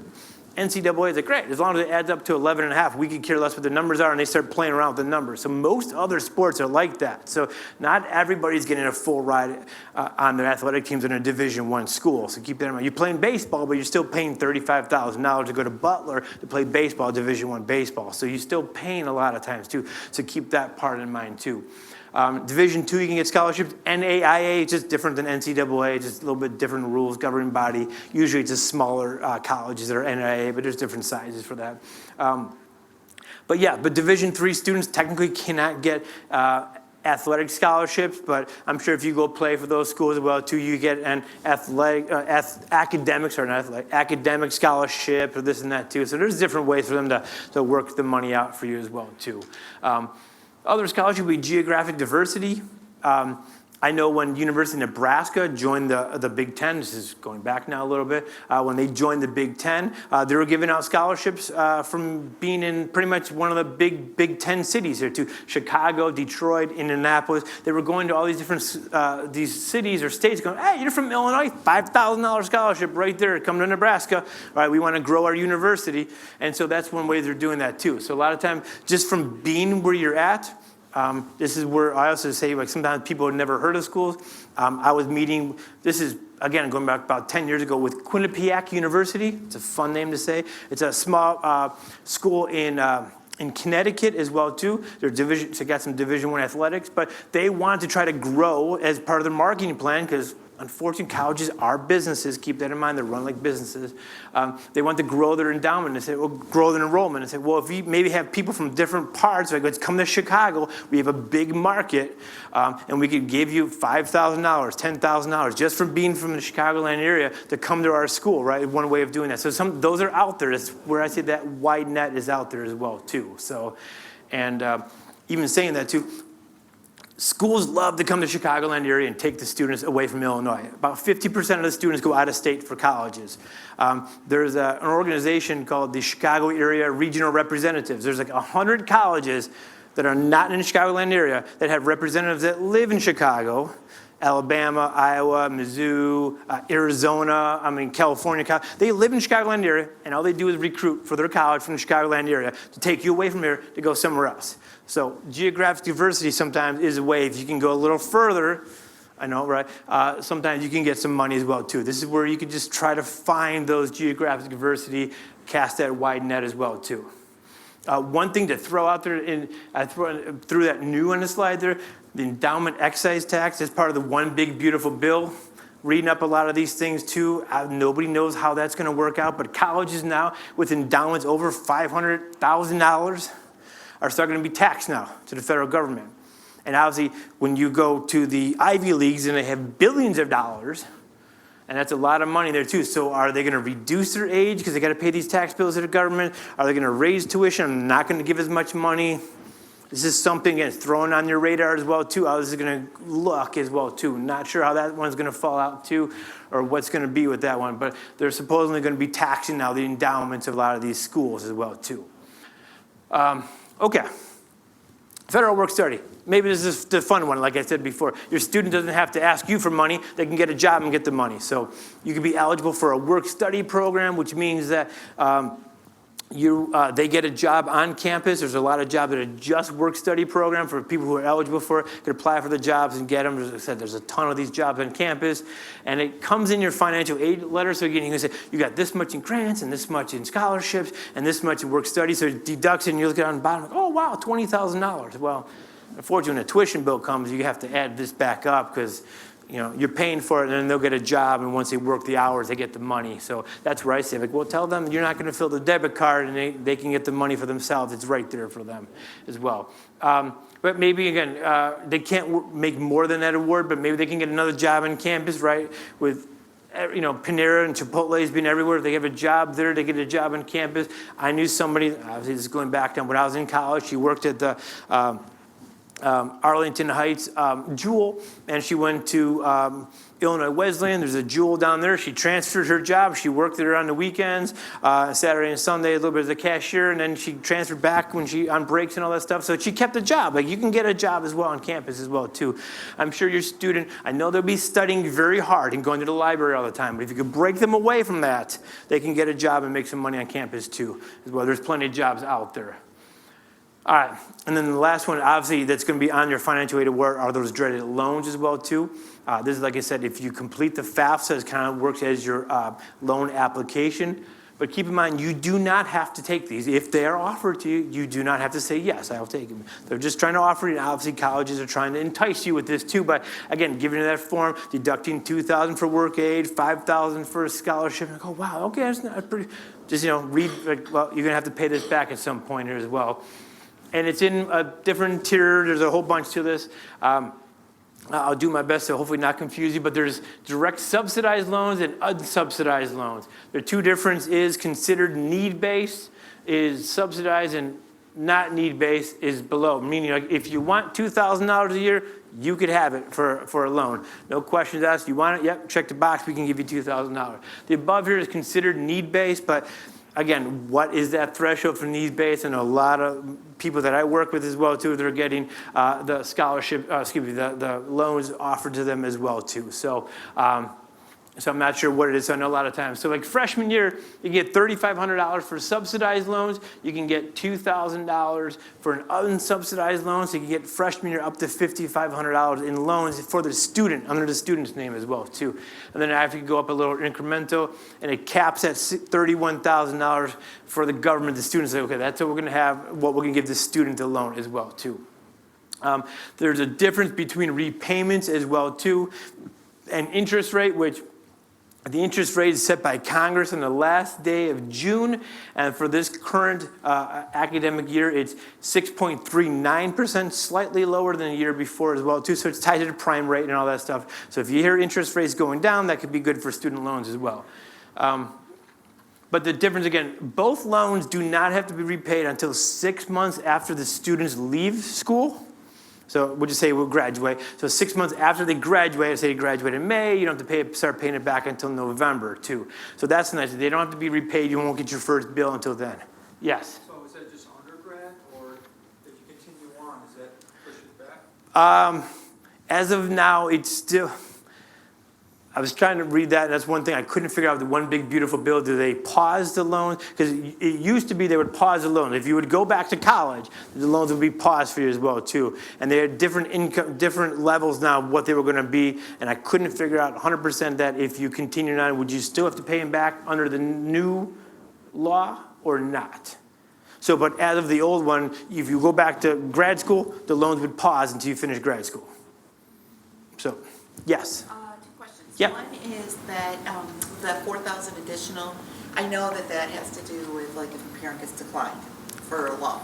S2: NCAA is like, great, as long as it adds up to 11 and a half, we could care less what the numbers are, and they start playing around with the numbers. So most other sports are like that. So not everybody's getting a full ride on their athletic teams in a Division I school. So keep that in mind. You're playing baseball, but you're still paying $35,000 to go to Butler to play baseball, Division I baseball. So you're still paying a lot of times too. So keep that part in mind too. Division II, you can get scholarships. NAIA, just different than NCAA, just a little bit different rules, governing body. Usually it's just smaller colleges that are NAIA, but there's different sizes for that. But Division III students technically cannot get athletic scholarships, but I'm sure if you go play for those schools as well too, you get an academic scholarship or this and that too. So there's different ways for them to work the money out for you as well too. Other scholarships would be geographic diversity. I know when University of Nebraska joined the Big Ten, this is going back now a little bit, when they joined the Big Ten, they were giving out scholarships from being in pretty much one of the Big Ten cities here too. Chicago, Detroit, Indianapolis. They were going to all these different these cities or states going, hey, you're from Illinois, $5,000 scholarship right there, come to Nebraska. All right, we want to grow our university. And so that's one way they're doing that too. So a lot of times, just from being where you're at, this is where I also say, sometimes people have never heard of schools. I was meeting, this is, again, going back about 10 years ago with Quinnipiac University. It's a fun name to say. It's a small school in Connecticut as well, too. They got some Division I athletics, but they wanted to try to grow as part of their marketing plan because unfortunately, colleges are businesses. Keep that in mind. They're run like businesses. They want to grow their endowment and say, well, grow their enrollment and say, well, if we maybe have people from different parts, like let's come to Chicago. We have a big market, and we could give you $5,000, $10,000 just from being from the Chicagoland area to come to our school, right? One way of doing that. So those are out there. That's where I say that wide net is out there as well, too. So, and even saying that, too, schools love to come to Chicagoland area and take the students away from Illinois. About 50% of the students go out of state for colleges. There's an organization called the Chicago Area Regional Representatives. There's like 100 colleges that are not in the Chicagoland area that have representatives that live in Chicago, Alabama, Iowa, Mizzou, Arizona, California. They live in the Chicagoland area, and all they do is recruit for their college from the Chicagoland area to take you away from here to go somewhere else. So geographic diversity sometimes is a way, if you can go a little further, I know, right? Sometimes you can get some money as well, too. This is where you can just try to find those geographic diversity, cast that wide net as well, too. One thing to throw out there, and I threw that new on the slide there, the endowment excise tax is part of the One Big Beautiful Bill. Reading up a lot of these things too, nobody knows how that's going to work out, but colleges now with endowments over $500,000 are starting to be taxed now to the federal government. And obviously, when you go to the Ivy Leagues and they have billions of dollars, and that's a lot of money there too. So are they going to reduce their age because they got to pay these tax bills to the government? Are they going to raise tuition? I'm not going to give as much money. This is something that's thrown on your radar as well too. How this is going to look as well too. Not sure how that one's going to fall out too, or what's going to be with that one. But they're supposedly going to be taxing now the endowments of a lot of these schools as well too. Okay. Federal work study. Maybe this is the fun one, like I said before. Your student doesn't have to ask you for money. They can get a job and get the money. So you can be eligible for a work study program, which means that they get a job on campus. There's a lot of jobs that are just work study program for people who are eligible for it. You can apply for the jobs and get them. As I said, there's a ton of these jobs on campus. And it comes in your financial aid letter. So again, you can say, you got this much in grants and this much in scholarships and this much in work study. So it deducts and you look at it on the bottom, like, oh, wow, $20,000. Well, unfortunately, when a tuition bill comes, you have to add this back up because you're paying for it, and then they'll get a job, and once they work the hours, they get the money. So that's where I say, like, well, tell them you're not going to fill the debit card, and they can get the money for themselves. It's right there for them as well. But maybe, again, they can't make more than that award, but maybe they can get another job on campus, right, with Panera and Chipotle's being everywhere. If they have a job there, they get a job on campus. I knew somebody, obviously this is going back to when I was in college, she worked at the Arlington Heights Jewel, and she went to Illinois Wesleyan. There's a Jewel down there. She transferred her job. She worked there on the weekends, Saturday and Sunday, a little bit as a cashier, and then she transferred back when she on breaks and all that stuff. So she kept a job. Like, you can get a job as well on campus as well too. I'm sure your student, I know they'll be studying very hard and going to the library all the time, but if you could break them away from that, they can get a job and make some money on campus too as well. There's plenty of jobs out there. All right, and then the last one, obviously, that's going to be on your financial aid award are those dreaded loans as well, too. This is, like I said, if you complete the FAFSA, it kind of works as your loan application. But keep in mind, you do not have to take these. If they are offered to you, you do not have to say, yes, I'll take them. They're just trying to offer you, and obviously colleges are trying to entice you with this too. But again, giving you that form, deducting $2,000 for work aid, $5,000 for a scholarship, and I go, wow, okay, that's not pretty. Just, read, like, well, you're going to have to pay this back at some point here as well. And it's in a different tier. There's a whole bunch to this. I'll do my best to hopefully not confuse you, but there's direct subsidized loans and unsubsidized loans. The two difference is considered need-based is subsidized and not need-based is below. Meaning, like, if you want $2,000 a year, you could have it for a loan. No questions asked. You want it? Yep, check the box. We can give you $2,000. The above here is considered need-based, but again, what is that threshold for needs-based? And a lot of people that I work with as well, too, they're getting the scholarship, the loans offered to them as well, too. So I'm not sure what it is. So I know a lot of times. So like freshman year, you get $3,500 for subsidized loans. You can get $2,000 for an unsubsidized loan. So you can get freshman year up to $5,500 in loans for the student, under the student's name as well, too. And then after you go up a little incremental, and it caps at $31,000 for the government. The students say, okay, that's what we're going to have, what we're going to give the student the loan as well, too. There's a difference between repayments as well, too. an interest rate, which the interest rate is set by Congress on the last day of June, and for this current academic year, it's 6.39%, slightly lower than the year before as well, too. So it's tied to the prime rate and all that stuff. So if you hear interest rates going down, that could be good for student loans as well. But the difference, again, both loans do not have to be repaid until 6 months after the students leave school. So we'll just say we'll graduate. So 6 months after they graduate, say they graduate in May, you don't have to start paying it back until November too. So that's nice. They don't have to be repaid. You won't get your first bill until then. Yes?
S4: So is that just undergrad, or if you continue on, does that push it back?
S2: As of now, it's still, I was trying to read that, and that's one thing I couldn't figure out. The one big beautiful bill, do they pause the loan? Because it used to be they would pause the loan. If you would go back to college, the loans would be paused for you as well too. And they had different income, different levels now of what they were going to be. And I couldn't figure out 100% that if you continued on, would you still have to pay them back under the new law or not? So, but as of the old one, if you go back to grad school, the loans would pause until you finish grad school. So, yes.
S3: Two questions.
S2: Yeah.
S3: One is that the 4,000 additional, I know that that has to do with like if a parent gets declined for a loan.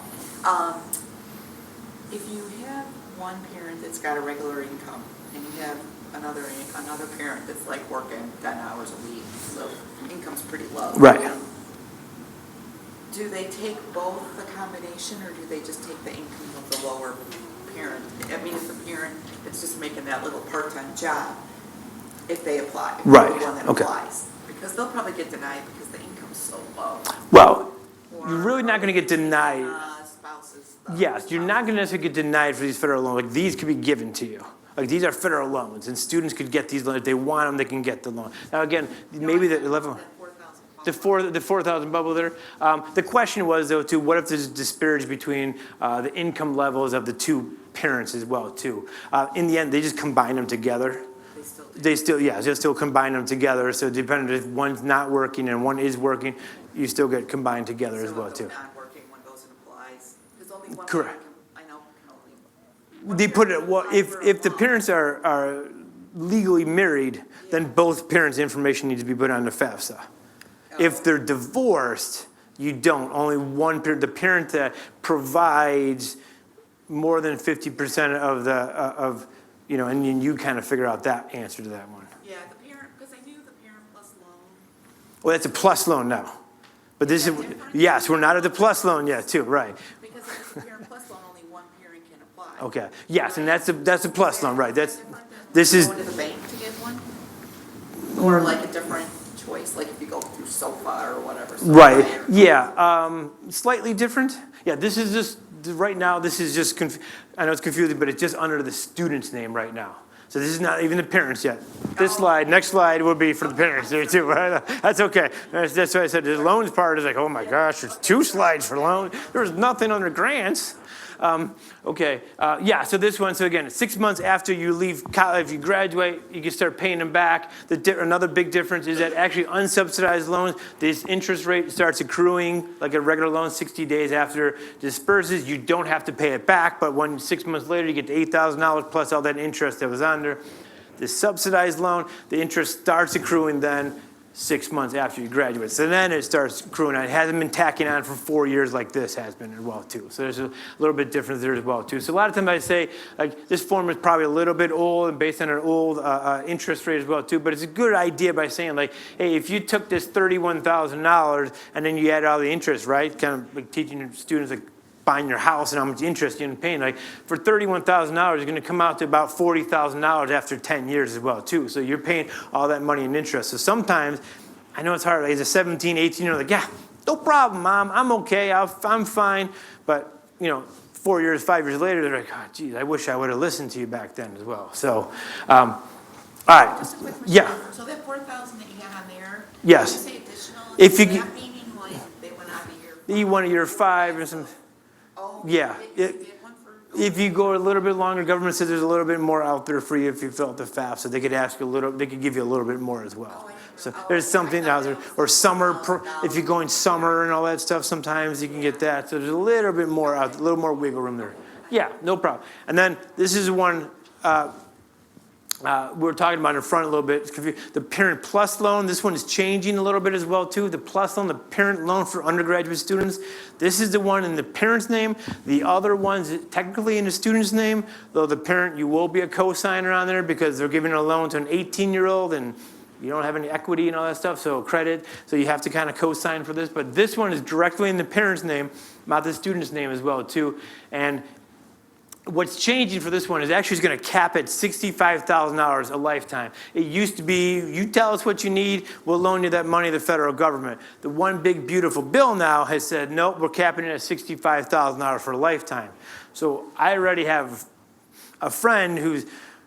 S3: If you have one parent that's got a regular income and you have another parent that's like working 10 hours a week, so income's pretty low.
S2: Right.
S3: Do they take both the combination, or do they just take the income of the lower parent? I mean, if the parent is just making that little part-time job, if they apply, if
S2: Right.
S3: they're the one that
S2: Okay.
S3: applies, because they'll probably get denied because the income's so low.
S2: Well,
S3: Or,
S2: you're really not going to get denied.
S3: Spouses.
S2: Yes, you're not going to necessarily get denied for these federal loans. Like, these could be given to you. Like, these are federal loans, and students could get these loans. If they want them, they can get the loan. Now, again, maybe the 11... The 4,000 bubble there. The question was, though, too, what if there's a disparity between the income levels of the two parents as well, too? In the end, they just combine them together. They still combine them together. So depending if one's not working and one is working, you still get combined together as well, too.
S3: So if not working, one goes and applies, because only one
S2: Correct.
S3: parent can, I know, can only.
S2: They put it, well, if the parents are legally married, then both parents' information needs to be put on the FAFSA. If they're divorced, you don't. Only one parent, the parent that provides more than 50% of the, and then you kind of figure out that answer to that one.
S3: Yeah, the parent, because I knew the parent plus loan.
S2: Well, that's a plus loan now. But this is, yes, we're not at the plus loan yet, too, right.
S3: Because if it's a parent plus loan, only one parent can apply.
S2: Okay, yes, and that's a plus loan, right.
S3: Is that different than
S2: This is,
S3: going to the bank to get one? Or like a different choice, like if you go through SOFA or whatever.
S2: right, yeah, slightly different. Yeah, this is just, right now, this is just, I know it's confusing, but it's just under the student's name right now. So this is not even the parents yet. This slide, next slide will be for the parents there too, right? That's okay. That's why I said the loans part is like, oh my gosh, there's 2 slides for loan. There's nothing under grants. Okay, yeah, so this one, so again, 6 months after you leave college, if you graduate, you can start paying them back. Another big difference is that actually unsubsidized loans, this interest rate starts accruing like a regular loan 60 days after disperses. You don't have to pay it back, but 6 months later, you get to $8,000 plus all that interest that was under. The subsidized loan, the interest starts accruing then 6 months after you graduate. So then it starts accruing on. It hasn't been tacking on for 4 years like this has been as well, too. So there's a little bit difference there as well, too. So a lot of times I say, like, this form is probably a little bit old and based on an old interest rate as well, too. But it's a good idea by saying, like, hey, if you took this $31,000 and then you add all the interest, right, kind of like teaching your students, like, buying your house and how much interest you're paying. Like for $31,000, you're going to come out to about $40,000 after 10 years as well, too. So you're paying all that money in interest. So sometimes, I know it's hard, like as a 17, 18, you're like, yeah, no problem, Mom. I'm okay. I'm fine. But, 4 years, 5 years later, they're like, oh, geez, I wish I would have listened to you back then as well. So, all right.
S3: Just a quick question.
S2: Yeah.
S3: So that 4,000 that you got on there.
S2: Yes.
S3: When you say additional,
S2: If you
S3: is
S2: get-
S3: that meaning like they went out a year?
S2: You want a year 5 or something.
S3: Oh,
S2: Yeah.
S3: you did one for.
S2: If you go a little bit longer, government says there's a little bit more out there for you if you fill out the FAFSA. So they could they could give you a little bit more as well. So there's something out there. Or summer, if you're going summer and all that stuff, sometimes you can get that. So there's a little bit more out, a little more wiggle room there. Yeah, no problem. And then this is one, we're talking about in front a little bit. The Parent Plus loan, this one is changing a little bit as well too. The Plus loan, the parent loan for undergraduate students, this is the one in the parent's name. The other one's technically in the student's name, though the parent, you will be a co-signer on there because they're giving a loan to an 18-year-old and you don't have any equity and all that stuff, so credit. So you have to kind of co-sign for this. But this one is directly in the parent's name, not the student's name as well too. And what's changing for this one is actually going to cap at $65,000 a lifetime. It used to be, you tell us what you need, we'll loan you that money to the federal government. The one big beautiful bill now has said, nope, we're capping it at $65,000 for a lifetime. So I already have a friend who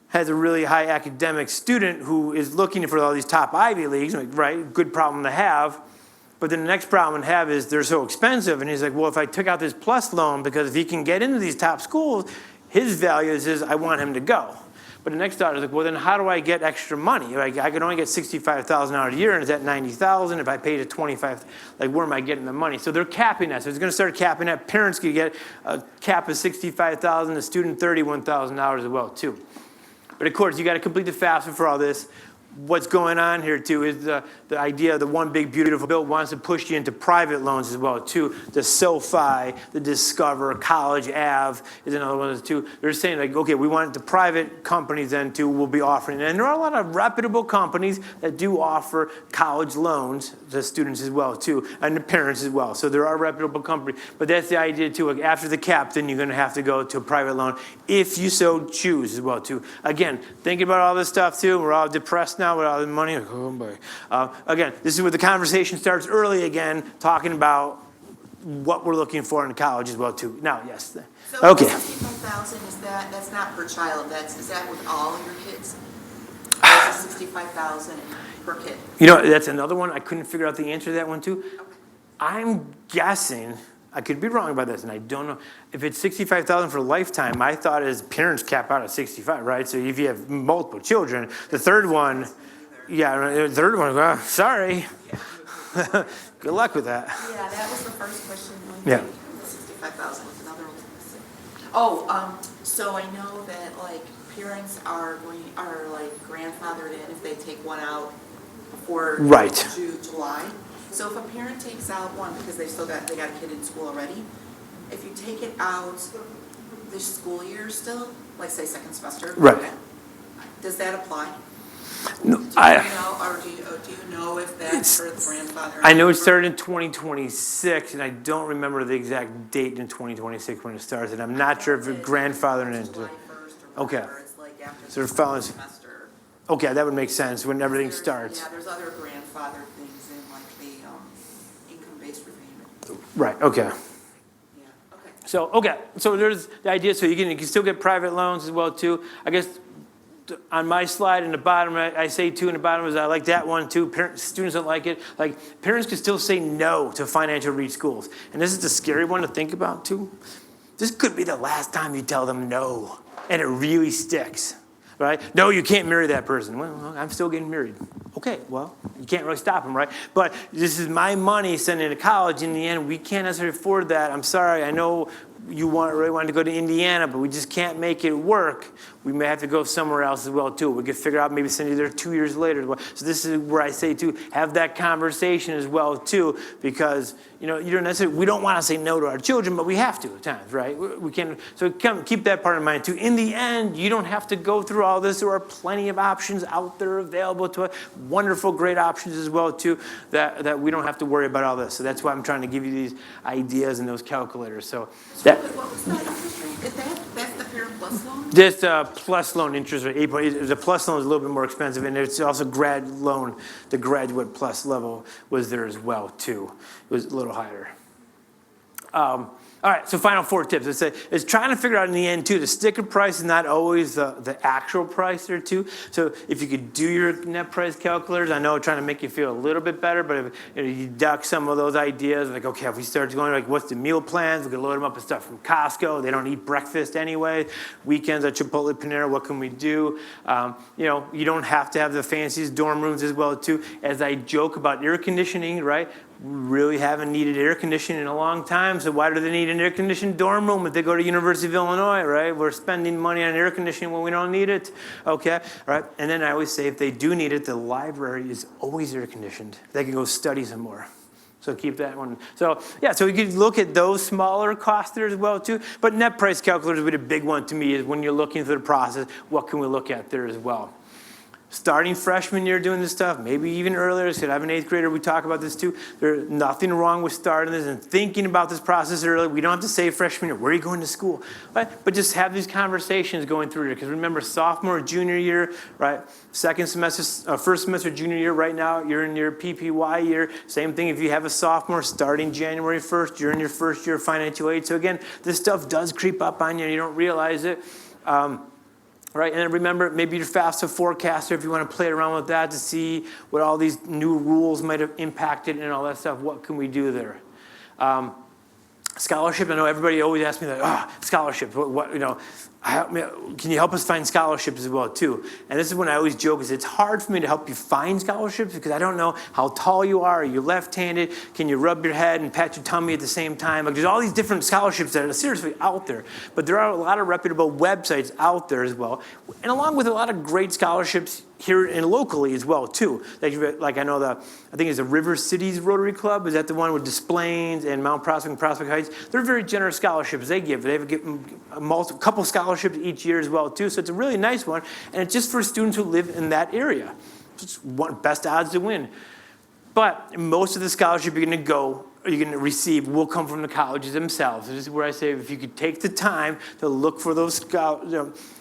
S2: has a really high academic student who is looking for all these top Ivy Leagues, right? Good problem to have. But then the next problem I have is they're so expensive. And he's like, well, if I took out this Plus loan, because if he can get into these top schools, his value is I want him to go. But the next thought is like, well, then how do I get extra money? Like, I could only get $65,000 a year, and is that $90,000? If I paid it $25,000, like, where am I getting the money? So they're capping that. So it's going to start capping that. Parents could get a cap of $65,000, the student $31,000 as well, too. But of course, you got to complete the FAFSA for all this. What's going on here too is the idea of the one big beautiful bill wants to push you into private loans as well too. The SoFi, the Discover, College Ave is another one too. They're saying like, okay, we want the private companies then too will be offering, and there are a lot of reputable companies that do offer college loans to students as well too, and the parents as well. So there are reputable companies, but that's the idea too. Like after the cap, then you're going to have to go to a private loan if you so choose as well too. Again, thinking about all this stuff too, we're all depressed now with all the money. Like, oh boy. Again, this is where the conversation starts early again, talking about what we're looking for in college as well too. Now, yes.
S3: So
S2: Okay.
S3: 65,000, that's not per child, is that with all of your kids? Or is it 65,000 per kid?
S2: You know, that's another one. I couldn't figure out the answer to that one too.
S3: Okay.
S2: I'm guessing, I could be wrong about this, and I don't know. If it's $65,000 for a lifetime, I thought as parents cap out at 65, right? So if you have multiple children, the third one, yeah, the third one, well, sorry.
S3: Yeah.
S2: Good luck with that.
S3: Yeah, that was the first question.
S2: Yeah.
S3: The 65,000 was another one. Oh, so I know that like parents are like grandfathered in if they take one out before
S2: Right.
S3: July. So if a parent takes out one because they got a kid in school already, if you take it out this school year still, like say second semester,
S2: Right.
S3: does that apply?
S2: No,
S3: Do you know if that's for the grandfather?
S2: I know it started in 2026, and I don't remember the exact date in 2026 when it starts, and I'm not sure if it's grandfathered into.
S3: July 1st or
S2: Okay.
S3: whatever, it's like after
S2: So
S3: the
S2: it follows-
S3: semester.
S2: Okay, that would make sense when everything
S3: There's-
S2: starts.
S3: Yeah, there's other grandfather things in like the income-based repayment.
S2: Right, okay.
S3: Yeah, okay.
S2: So there's the idea, so you can still get private loans as well too. I guess on my slide in the bottom, I say too in the bottom is I like that one too. Students don't like it. Like parents can still say no to financial reach schools. And this is the scary one to think about too. This could be the last time you tell them no, and it really sticks. Right? No, you can't marry that person. Well, I'm still getting married. Okay, well, you can't really stop them, right? But this is my money sending to college. In the end, we can't necessarily afford that. I'm sorry. I know you really wanted to go to Indiana, but we just can't make it work. We may have to go somewhere else as well, too. We could figure out maybe send you there 2 years later. So this is where I say, too, have that conversation as well, too, because, you don't necessarily, we don't want to say no to our children, but we have to at times, right? We can, so keep that part in mind, too. In the end, you don't have to go through all this. There are plenty of options out there available to us. Wonderful, great options as well, too, that we don't have to worry about all this. So that's why I'm trying to give you these ideas and those calculators. So that.
S3: What was that interest rate? That's the Parent Plus loan?
S2: This Plus loan interest rate, 8. The Plus loan is a little bit more expensive, and it's also grad loan. The graduate plus level was there as well too. It was a little higher. All right, so final 4 tips. It's trying to figure out in the end, too, the sticker price is not always the actual price there, too. So if you could do your net price calculators, I know trying to make you feel a little bit better, but if you duck some of those ideas, like, okay, if we start going, like, what's the meal plans? We can load them up with stuff from Costco. They don't eat breakfast anyway. Weekends at Chipotle, Panera, what can we do? You don't have to have the fanciest dorm rooms as well, too. As I joke about air conditioning, right? really haven't needed air conditioning in a long time, so why do they need an air-conditioned dorm room if they go to University of Illinois, right? We're spending money on air conditioning when we don't need it, okay? Right? And then I always say if they do need it, the library is always air-conditioned. They can go study some more. So keep that one. So yeah, so you could look at those smaller costs there as well too. But net price calculators would be a big one to me is when you're looking through the process, what can we look at there as well? Starting freshman year doing this stuff, maybe even earlier. So I have an 8th grader, we talk about this too. There's nothing wrong with starting this and thinking about this process early. We don't have to say freshman year, where are you going to school? Right? But just have these conversations going through it. Because remember, sophomore, junior year, right? Second semester, first semester, junior year, right now, you're in your PPY year. Same thing if you have a sophomore starting January 1st, you're in your first year of financial aid. So again, this stuff does creep up on you and you don't realize it. Right, and then remember, maybe your FAFSA forecaster, if you want to play around with that to see what all these new rules might have impacted and all that stuff, what can we do there? Scholarship, I know everybody always asks me that, scholarship, what can you help us find scholarships as well too? And this is when I always joke is it's hard for me to help you find scholarships because I don't know how tall you are you left-handed? Can you rub your head and pat your tummy at the same time? Like there's all these different scholarships that are seriously out there. But there are a lot of reputable websites out there as well. And along with a lot of great scholarships here and locally as well too. Like I know I think it's the River Cities Rotary Club. Is that the one with Des Plaines and Mount Prospect and Prospect Heights? They're very generous scholarships they give. They give a couple scholarships each year as well too. So it's a really nice one. And it's just for students who live in that area. It's best odds to win. But most of the scholarship you're going to receive will come from the colleges themselves. This is where I say if you could take the time to look for those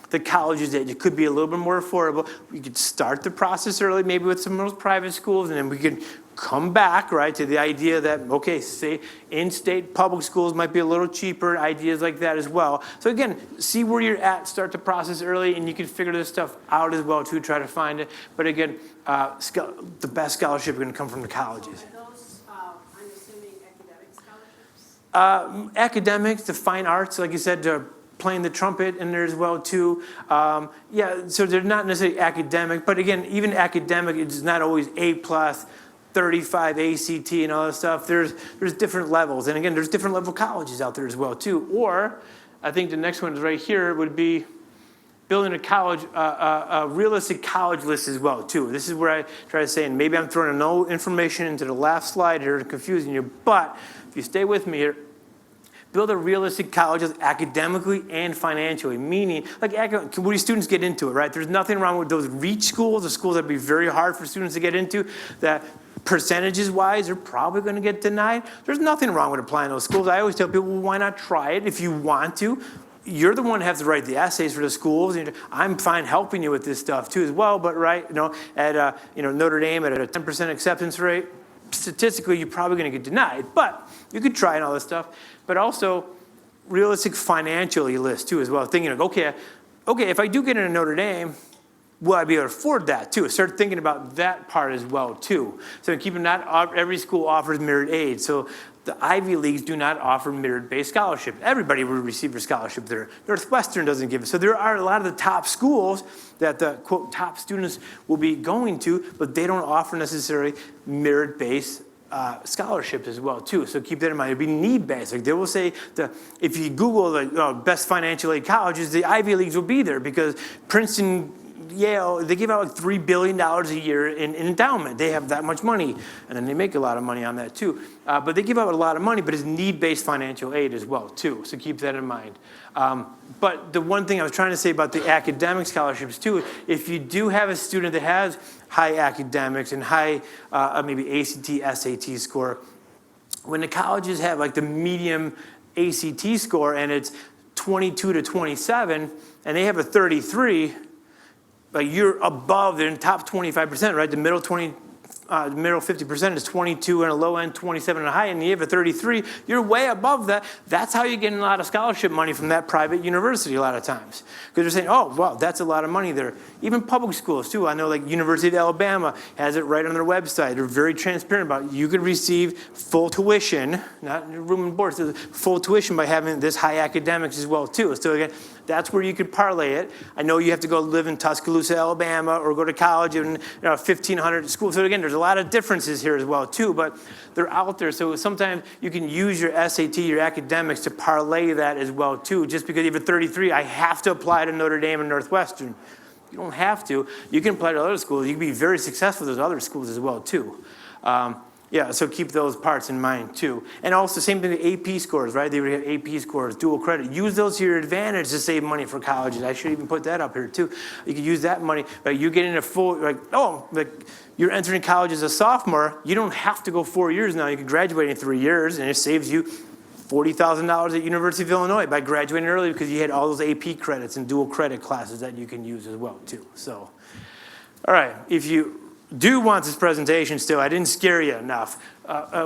S2: the colleges that it could be a little bit more affordable. We could start the process early, maybe with some of those private schools, and then we could come back, right, to the idea that, okay, say in-state public schools might be a little cheaper, ideas like that as well. So again, see where you're at, start the process early, and you can figure this stuff out as well too, try to find it. But again, the best scholarship are going to come from the colleges.
S5: Are those, I'm assuming, academic scholarships?
S2: Academics, the fine arts, like you said, playing the trumpet in there as well too. So they're not necessarily academic, but again, even academic, it's not always A+, 35 ACT and all that stuff. There's different levels. And again, there's different level colleges out there as well too. Or I think the next one is right here would be building a realistic college list as well too. This is where I try to say, and maybe I'm throwing no information into the last slide here, confusing you, but if you stay with me here, build a realistic college academically and financially, meaning, like, what do students get into it, right? There's nothing wrong with those reach schools, the schools that would be very hard for students to get into, that percentages-wise are probably going to get denied. There's nothing wrong with applying those schools. I always tell people, well, why not try it if you want to? You're the one who has to write the essays for the schools. I'm fine helping you with this stuff too as well, but at Notre Dame at a 10% acceptance rate, statistically, you're probably going to get denied, but you could try and all this stuff. But also, realistic financially list too as well. Thinking of, okay, if I do get into Notre Dame, will I be able to afford that too? Start thinking about that part as well too. So keeping that, every school offers merit aid. So the Ivy Leagues do not offer merit-based scholarship. Everybody will receive a scholarship there. Northwestern doesn't give it. So there are a lot of the top schools that the, quote, top students will be going to, but they don't offer necessarily merit-based scholarships as well too. So keep that in mind. It'll be need-based. Like they will say that if you Google the best financial aid colleges, the Ivy Leagues will be there because Princeton, Yale, they give out like $3 billion a year in endowment. They have that much money, and then they make a lot of money on that too. But they give out a lot of money, but it's need-based financial aid as well too. So keep that in mind. But the one thing I was trying to say about the academic scholarships too, if you do have a student that has high academics and high maybe ACT, SAT score, when the colleges have like the medium ACT score and it's 22 to 27, and they have a 33, like you're above, they're in the top 25%, right? The middle 50% is 22 and a low end 27 and a high, and you have a 33, you're way above that. That's how you're getting a lot of scholarship money from that private university a lot of times. Because they're saying, oh, well, that's a lot of money there. Even public schools too. I know like University of Alabama has it right on their website. They're very transparent about it. You could receive full tuition, not room and board, so full tuition by having this high academics as well too. So again, that's where you could parlay it. I know you have to go live in Tuscaloosa, Alabama, or go to college in 1,500 schools. So again, there's a a lot of differences here as well too, but they're out there. So sometimes you can use your SAT, your academics to parlay that as well too. Just because you have a 33, I have to apply to Notre Dame and Northwestern. You don't have to. You can apply to other schools. You can be very successful at those other schools as well too. Yeah, so keep those parts in mind too. And also same thing with AP scores, right? They would have AP scores, dual credit. Use those to your advantage to save money for colleges. I should even put that up here too. You can use that money. Like you get in a full, like you're entering college as a sophomore, you don't have to go 4 years now. You can graduate in 3 years and it saves you $40,000 at University of Illinois by graduating early because you had all those AP credits and dual credit classes that you can use as well too. So, all right, if you do want this presentation still, I didn't scare you enough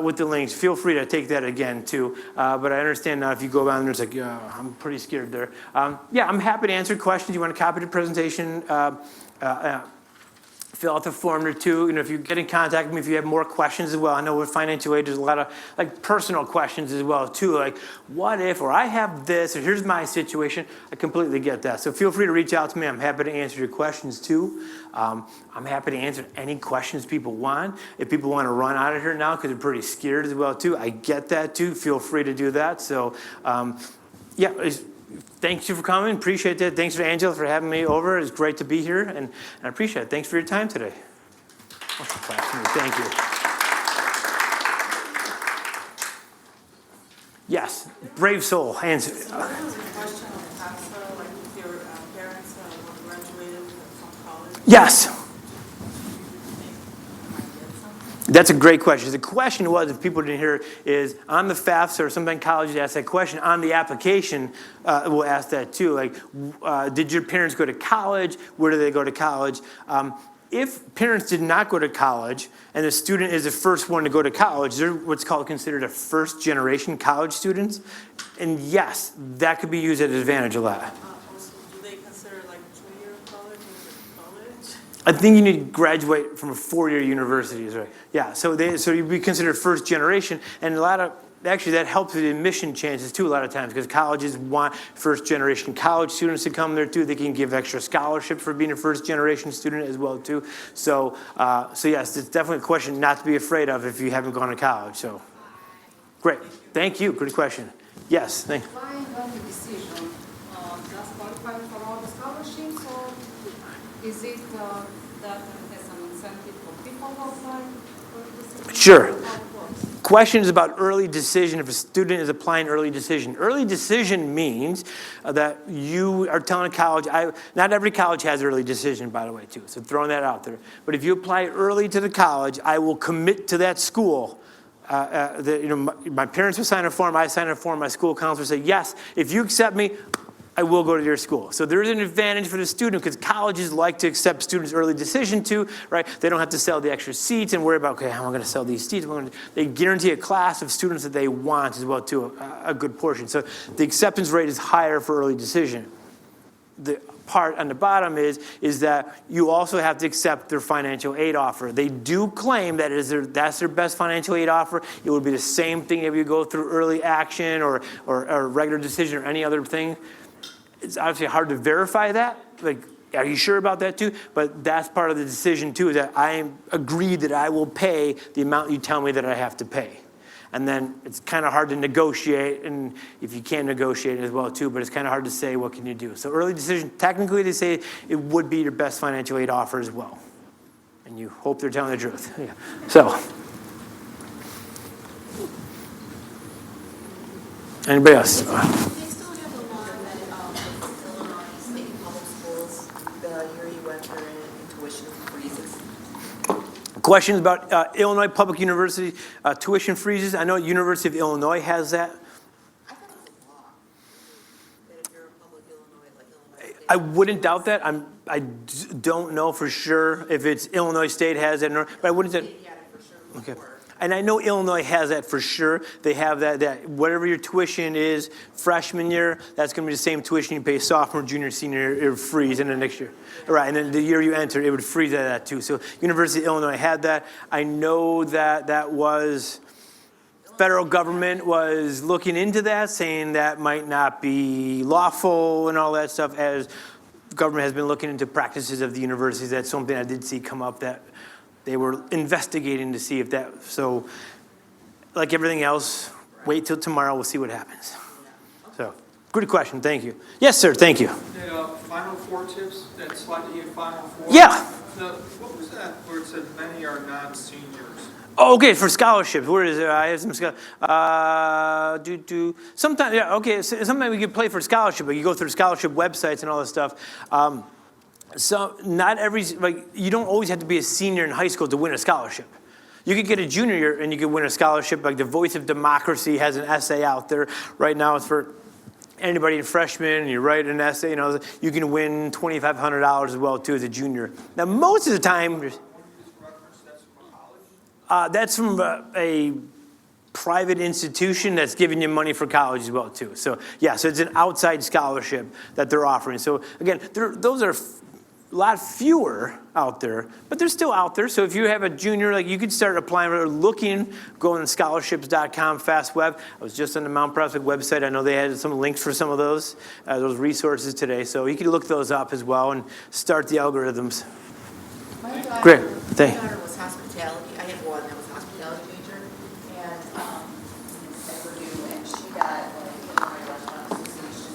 S2: with the links. Feel free to take that again too. But I understand now if you go around there, it's like, I'm pretty scared there. Yeah, I'm happy to answer questions. You want to copy the presentation, fill out the form or two. If you get in contact with me, if you have more questions as well. I know with financial aid, there's a lot of like personal questions as well too. Like, what if, or I have this, or here's my situation. I completely get that. So feel free to reach out to me. I'm happy to answer your questions too. I'm happy to answer any questions people want. If people want to run out of here now because they're pretty scared as well too, I get that too. Feel free to do that. So, yeah. Thank you for coming. Appreciate that. Thanks for Angela for having me over. It's great to be here, and I appreciate it. Thanks for your time today. Thank you. Yes, brave soul. Hands.
S5: So I have a question on FAFSA, like if your parents graduated from college.
S2: Yes.
S5: Might get something.
S2: That's a great question. The question was, if people didn't hear, is on the FAFSA or sometimes colleges ask that question. On the application, we'll ask that too. Like, did your parents go to college? Where did they go to college? If parents did not go to college and the student is the first one to go to college, they're what's called considered a first generation college students. And yes, that could be used at an advantage a lot.
S5: Also, do they consider like 2-year college or college?
S2: I think you need to graduate from a 4-year university, is right. Yeah, so you'd be considered first generation, and a lot of, actually that helps with admission chances too a lot of times, because colleges want first generation college students to come there too. They can give extra scholarships for being a first generation student as well too. So yes, it's definitely a question not to be afraid of if you haven't gone to college. So, great, thank you, good question. Yes, thank you.
S6: Applying on the decision, does qualify for all the scholarships, or is it that there's an incentive for people who apply for this?
S2: Sure.
S6: How it works?
S2: Questions about early decision, if a student is applying early decision. Early decision means that you are telling a college, not every college has early decision, by the way, too, so throwing that out there. But if you apply early to the college, I will commit to that school. My parents will sign a form, I sign a form, my school counselor say, yes, if you accept me, I will go to your school. So there is an advantage for the student because colleges like to accept students' early decision too, right? They don't have to sell the extra seats and worry about, okay, how am I going to sell these seats? They guarantee a class of students that they want as well too, a good portion. So the acceptance rate is higher for early decision. The part on the bottom is that you also have to accept their financial aid offer. They do claim that that's their best financial aid offer. It would be the same thing if you go through early action or regular decision or any other thing. It's obviously hard to verify that. Like, are you sure about that too? But that's part of the decision too, is that I agree that I will pay the amount you tell me that I have to pay. And then it's kind of hard to negotiate, and if you can negotiate as well too, but it's kind of hard to say what can you do. So early decision, technically they say it would be your best financial aid offer as well. And you hope they're telling the truth. Yeah. So, anybody else?
S3: They still have the law that Illinois state public schools, the year you enter in tuition freezes.
S2: Questions about Illinois Public University tuition freezes? I know University of Illinois has that.
S3: I thought it was a law, that if you're a public Illinois, like Illinois State.
S2: I wouldn't doubt that. I don't know for sure if it's Illinois State has it, but I wouldn't say.
S3: State had it for sure
S2: Okay.
S3: before.
S2: And I know Illinois has that for sure. They have that whatever your tuition is freshman year, that's going to be the same tuition you pay sophomore, junior, senior, it would freeze in the next year. Right, and then the year you enter, it would freeze at that too. So University of Illinois had that. I know that was, federal government was looking into that, saying that might not be lawful and all that stuff, as government has been looking into practices of the universities. That's something I did see come up that They were investigating to see if that, so like everything else, wait till tomorrow, we'll see what happens. So, good question, thank you. Yes, sir, thank you.
S4: The Final Four tips, that slide that you had, Final Four?
S2: Yeah.
S4: What was that where it said many are non-seniors?
S2: Oh, okay, for scholarships, where is it? I have some, sometimes, yeah, okay, sometimes we can play for scholarship, but you go through scholarship websites and all this stuff. So not every, like, you don't always have to be a senior in high school to win a scholarship. You could get a junior year and you could win a scholarship, like the Voice of Democracy has an essay out there. Right now it's for anybody in freshman, and you write an essay, you can win $2,500 as well too as a junior. Now most of the time, that's from a private institution that's giving you money for college as well too. So yeah, so it's an outside scholarship that they're offering. So again, those are a lot fewer out there, but they're still out there. So if you have a junior, like you could start applying or looking, go on scholarships.com, fast web. I was just on the Mount Prospect website. I know they had some links for some of those resources today. So you can look those up as well and start the algorithms.
S3: My daughter,
S2: Great,
S3: my
S2: thank you.
S3: daughter was hospitality, I had one that was hospitality major, and, at Purdue, and she got, Illinois Restaurant Association,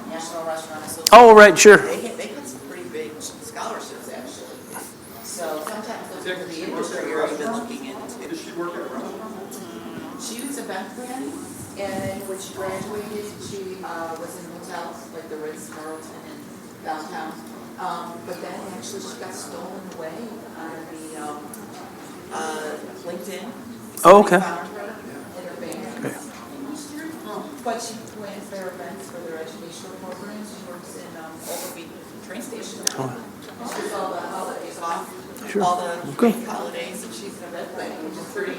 S3: National Restaurant Association.
S2: Oh, right, sure.
S3: They had some pretty big scholarships, actually. So sometimes those are the
S4: She
S3: industry
S4: worked
S3: you're
S4: at a
S3: even
S4: restaurant?
S3: looking into.
S4: Did she work at a restaurant?
S3: She was event planning, and when she graduated, she was in hotels, like the Ritz-Carlton in downtown. But then actually she got stolen away on the LinkedIn.
S2: Oh, okay.
S3: Somebody found her in her van. But she plans their events for their educational programs. She works in Overbeat train station now. She does all the holidays off,
S2: Sure.
S3: all the
S2: Okay.
S3: bank holidays, and she's an event planner, which is pretty.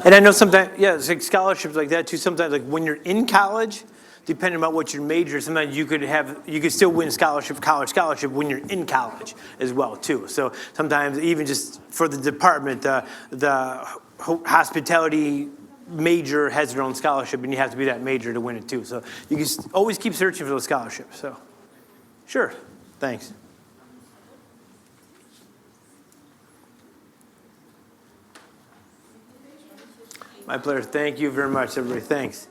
S2: And I know sometimes, yeah, it's like scholarships like that too. Sometimes, like when you're in college, depending on what your major, sometimes you could still win college scholarship when you're in college as well too. So sometimes even just for the department, the hospitality major has their own scholarship, and you have to be that major to win it too. So you can always keep searching for those scholarships. So, sure, thanks. My pleasure. Thank you very much, everybody. Thanks.